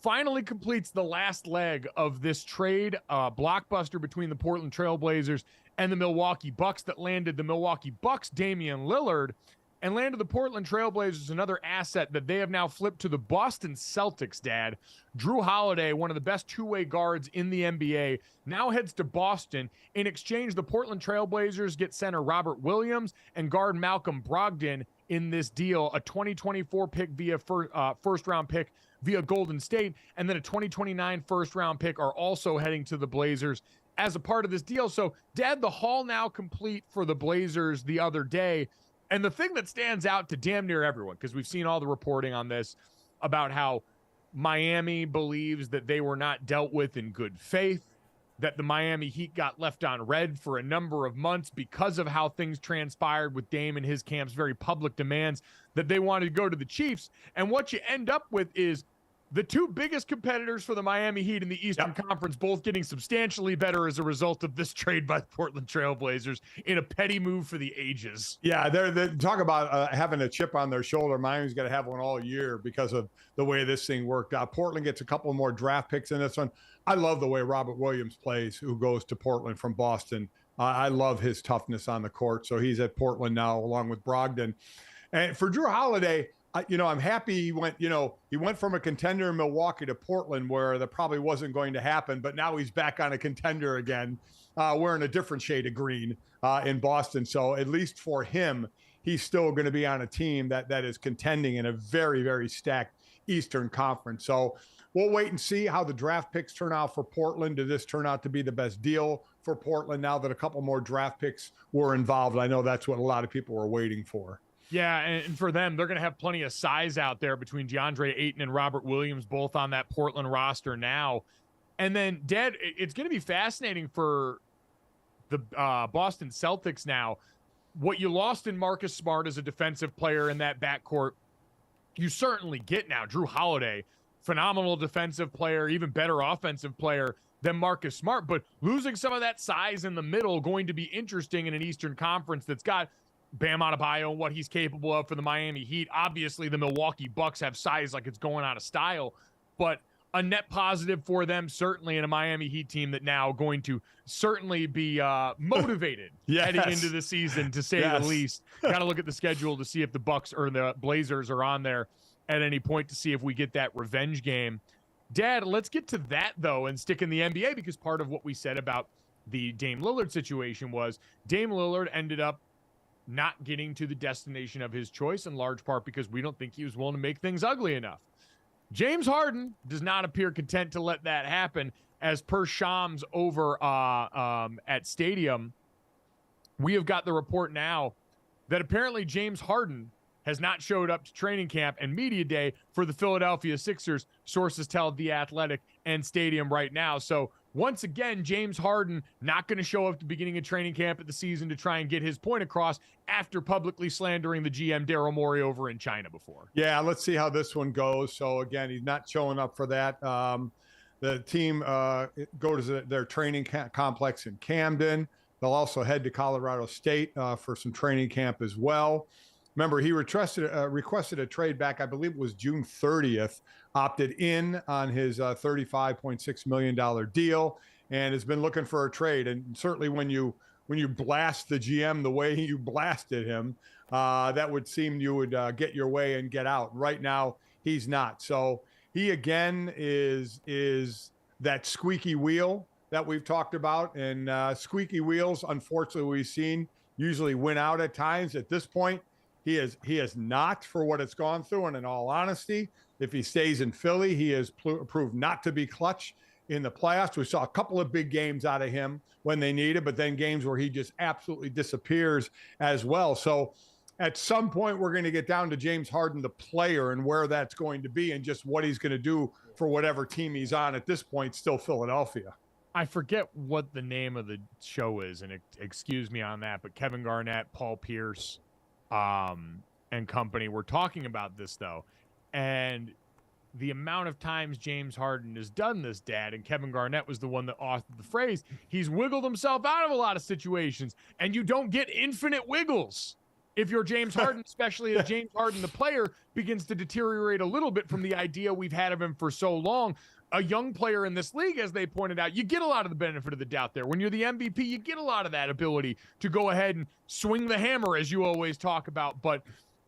Speaker 1: finally completes the last leg of this trade blockbuster between the Portland Trail Blazers and the Milwaukee Bucks that landed the Milwaukee Bucks Damian Lillard and landed the Portland Trail Blazers another asset that they have now flipped to the Boston Celtics, Dad. Drew Holiday, one of the best two-way guards in the NBA, now heads to Boston. In exchange, the Portland Trail Blazers get center Robert Williams and guard Malcolm Brogdon in this deal, a 2024 pick via first-round pick via Golden State, and then a 2029 first-round pick are also heading to the Blazers as a part of this deal. So, Dad, the haul now complete for the Blazers the other day. And the thing that stands out to damn near everyone, because we've seen all the reporting on this about how Miami believes that they were not dealt with in good faith, that the Miami Heat got left on red for a number of months because of how things transpired with Dame and his camp's very public demands that they wanted to go to the Chiefs. And what you end up with is the two biggest competitors for the Miami Heat in the Eastern Conference both getting substantially better as a result of this trade by the Portland Trail Blazers in a petty move for the ages.
Speaker 3: Yeah, they're talk about having a chip on their shoulder. Miami's got to have one all year because of the way this thing worked out. Portland gets a couple more draft picks in this one. I love the way Robert Williams plays, who goes to Portland from Boston. I love his toughness on the court. So he's at Portland now along with Brogdon. And for Drew Holiday, I'm happy he went from a contender in Milwaukee to Portland where that probably wasn't going to happen, but now he's back on a contender again, wearing a different shade of green in Boston. So at least for him, he's still going to be on a team that is contending in a very, very stacked Eastern Conference. So we'll wait and see how the draft picks turn out for Portland. Did this turn out to be the best deal for Portland now that a couple more draft picks were involved? I know that's what a lot of people were waiting for.
Speaker 1: Yeah, and for them, they're going to have plenty of size out there between DeAndre Ayton and Robert Williams, both on that Portland roster now. And then, Dad, it's going to be fascinating for the Boston Celtics now. What you lost in Marcus Smart as a defensive player in that backcourt, you certainly get now. Drew Holiday, phenomenal defensive player, even better offensive player than Marcus Smart. But losing some of that size in the middle going to be interesting in an Eastern Conference that's got Bam Adebayo and what he's capable of for the Miami Heat. Obviously, the Milwaukee Bucks have size like it's going out of style, but a net positive for them, certainly, in a Miami Heat team that now going to certainly be motivated heading into the season, to say the least. Got to look at the schedule to see if the Bucks or the Blazers are on there at any point to see if we get that revenge game. Dad, let's get to that, though, and stick in the NBA, because part of what we said about the Dame Lillard situation was Dame Lillard ended up not getting to the destination of his choice, in large part because we don't think he was willing to make things ugly enough. James Harden does not appear content to let that happen. As per Shams over at Stadium, we have got the report now that apparently James Harden has not showed up to training camp and media day for the Philadelphia Sixers, sources tell The Athletic and Stadium right now. So once again, James Harden not going to show up at the beginning of training camp at the season to try and get his point across after publicly slandering the GM Daryl Morey over in China before.
Speaker 3: Yeah, let's see how this one goes. So again, he's not showing up for that. The team goes to their training complex in Camden. They'll also head to Colorado State for some training camp as well. Remember, he requested a trade back, I believe it was June 30th, opted in on his $35.6 million deal, and has been looking for a trade. And certainly when you blast the GM the way you blasted him, that would seem you would get your way and get out. Right now, he's not. So he, again, is that squeaky wheel that we've talked about. And squeaky wheels, unfortunately, we've seen usually win out at times. At this point, he has not, for what it's gone through. And in all honesty, if he stays in Philly, he has proved not to be clutch in the playoffs. We saw a couple of big games out of him when they needed, but then games where he just absolutely disappears as well. So at some point, we're going to get down to James Harden, the player, and where that's going to be and just what he's going to do for whatever team he's on. At this point, still Philadelphia.
Speaker 1: I forget what the name of the show is, and excuse me on that, but Kevin Garnett, Paul Pierce, and company were talking about this, though. And the amount of times James Harden has done this, Dad, and Kevin Garnett was the one that authored the phrase, he's wiggled himself out of a lot of situations, and you don't get infinite wiggles. If you're James Harden, especially as James Harden, the player, begins to deteriorate a little bit from the idea we've had of him for so long. A young player in this league, as they pointed out, you get a lot of the benefit of the doubt there. When you're the MVP, you get a lot of that ability to go ahead and swing the hammer, as you always talk about. But,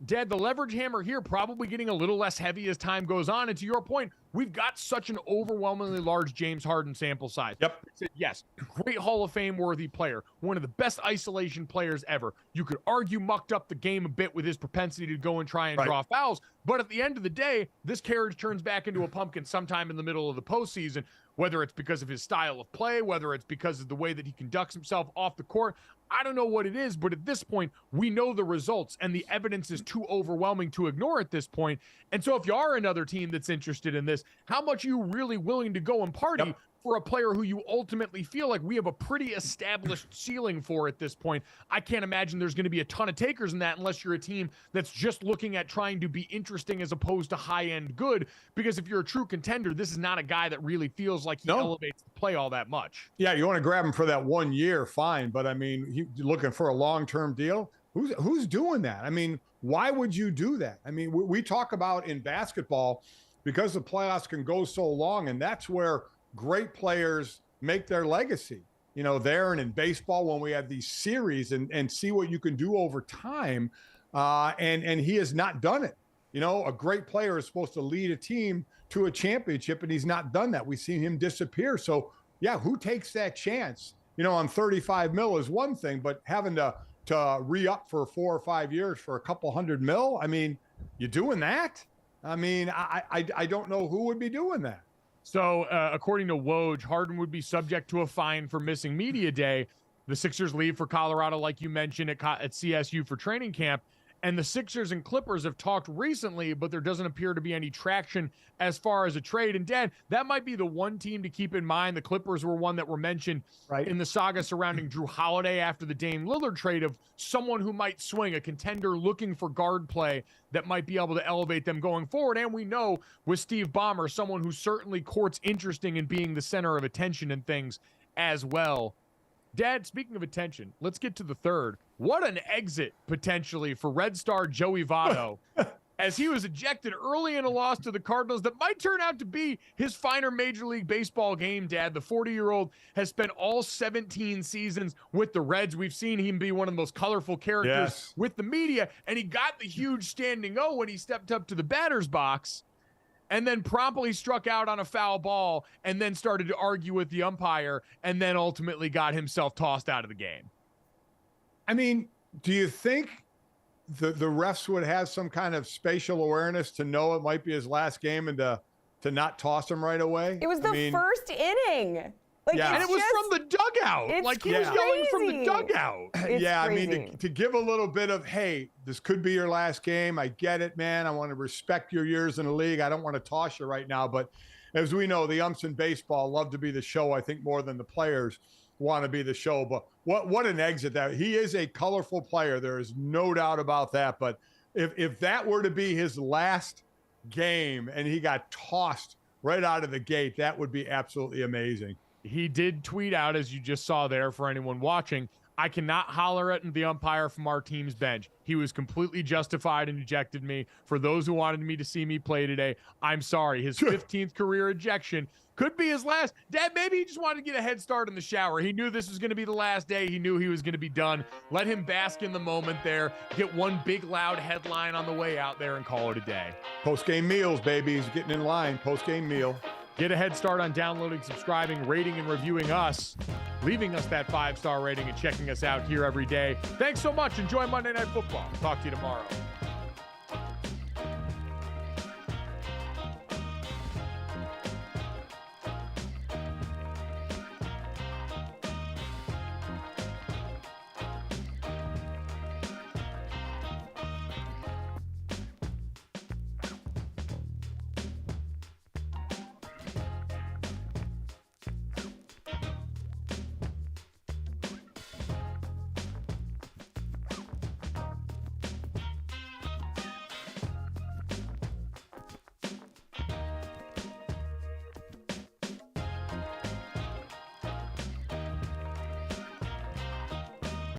Speaker 1: Dad, the leverage hammer here probably getting a little less heavy as time goes on. And to your point, we've got such an overwhelmingly large James Harden sample size.
Speaker 3: Yep.
Speaker 1: Yes, great Hall of Fame worthy player, one of the best isolation players ever. You could argue mucked up the game a bit with his propensity to go and try and draw fouls. But at the end of the day, this carriage turns back into a pumpkin sometime in the middle of the postseason, whether it's because of his style of play, whether it's because of the way that he conducts himself off the court. I don't know what it is, but at this point, we know the results, and the evidence is too overwhelming to ignore at this point. And so if you are another team that's interested in this, how much are you really willing to go and party for a player who you ultimately feel like we have a pretty established ceiling for at this point? I can't imagine there's going to be a ton of takers in that unless you're a team that's just looking at trying to be interesting as opposed to high-end good, because if you're a true contender, this is not a guy that really feels like he elevates the play all that much.
Speaker 3: Yeah, you want to grab him for that 1 year, fine, but I mean, you're looking for a long-term deal? Who's doing that? I mean, why would you do that? I mean, we talk about in basketball, because the playoffs can go so long, and that's where great players make their legacy, there, and in baseball when we have these series and see what you can do over time. And he has not done it. A great player is supposed to lead a team to a championship, and he's not done that. We've seen him disappear. So yeah, who takes that chance? On 35 mil is one thing, but having to re-up for 4 or 5 years for a couple $100 million, I mean, you doing that? I mean, I don't know who would be doing that.
Speaker 1: So, according to Woj, Harden would be subject to a fine for missing media day. The Sixers leave for Colorado, like you mentioned, at CSU for training camp. And the Sixers and Clippers have talked recently, but there doesn't appear to be any traction as far as a trade. And, Dad, that might be the one team to keep in mind. The Clippers were one that were mentioned in the saga surrounding Drew Holiday after the Dame Lillard trade, of someone who might swing, a contender looking for guard play that might be able to elevate them going forward. And we know with Steve Ballmer, someone who certainly courts interesting in being the center of attention and things as well. Dad, speaking of attention, let's get to the third. What an exit, potentially, for Red Star Joey Votto, as he was ejected early in a loss to the Cardinals that might turn out to be his finer Major League Baseball game, Dad. The 40-year-old has spent all 17 seasons with the Reds. We've seen him be one of the most colorful characters with the media, and he got the huge standing O when he stepped up to the batter's box, and then promptly struck out on a foul ball, and then started to argue with the umpire, and then ultimately got himself tossed out of the game.
Speaker 3: I mean, do you think the refs would have some kind of spatial awareness to know it might be his last game and to not toss him right away?
Speaker 2: It was the first inning.
Speaker 1: And it was from the dugout. Like, he was yelling from the dugout.
Speaker 2: Crazy.
Speaker 3: I mean, to give a little bit of, hey, this could be your last game. I get it, man. I want to respect your years in the league. I don't want to toss you right now. But as we know, the umps in baseball love to be the show, I think, more than the players want to be the show. But what an exit that. He is a colorful player. There is no doubt about that. But if that were to be his last game and he got tossed right out of the gate, that would be absolutely amazing.
Speaker 1: He did tweet out, as you just saw there for anyone watching, I cannot holler at the umpire from our team's bench. He was completely justified and ejected me. For those who wanted me to see me play today, I'm sorry. His 15th career ejection could be his last. Dad, maybe he just wanted to get a head start in the shower. He knew this was going to be the last day. He knew he was going to be done. Let him bask in the moment there, get one big loud headline on the way out there, and call it a day.
Speaker 3: Post-game meals, baby. He's getting in line. Post-game meal.
Speaker 1: Get a head start on downloading, subscribing, rating, and reviewing us, leaving us that 5-star rating, and checking us out here every day. Thanks so much. Enjoy Monday Night Football. Talk to you tomorrow.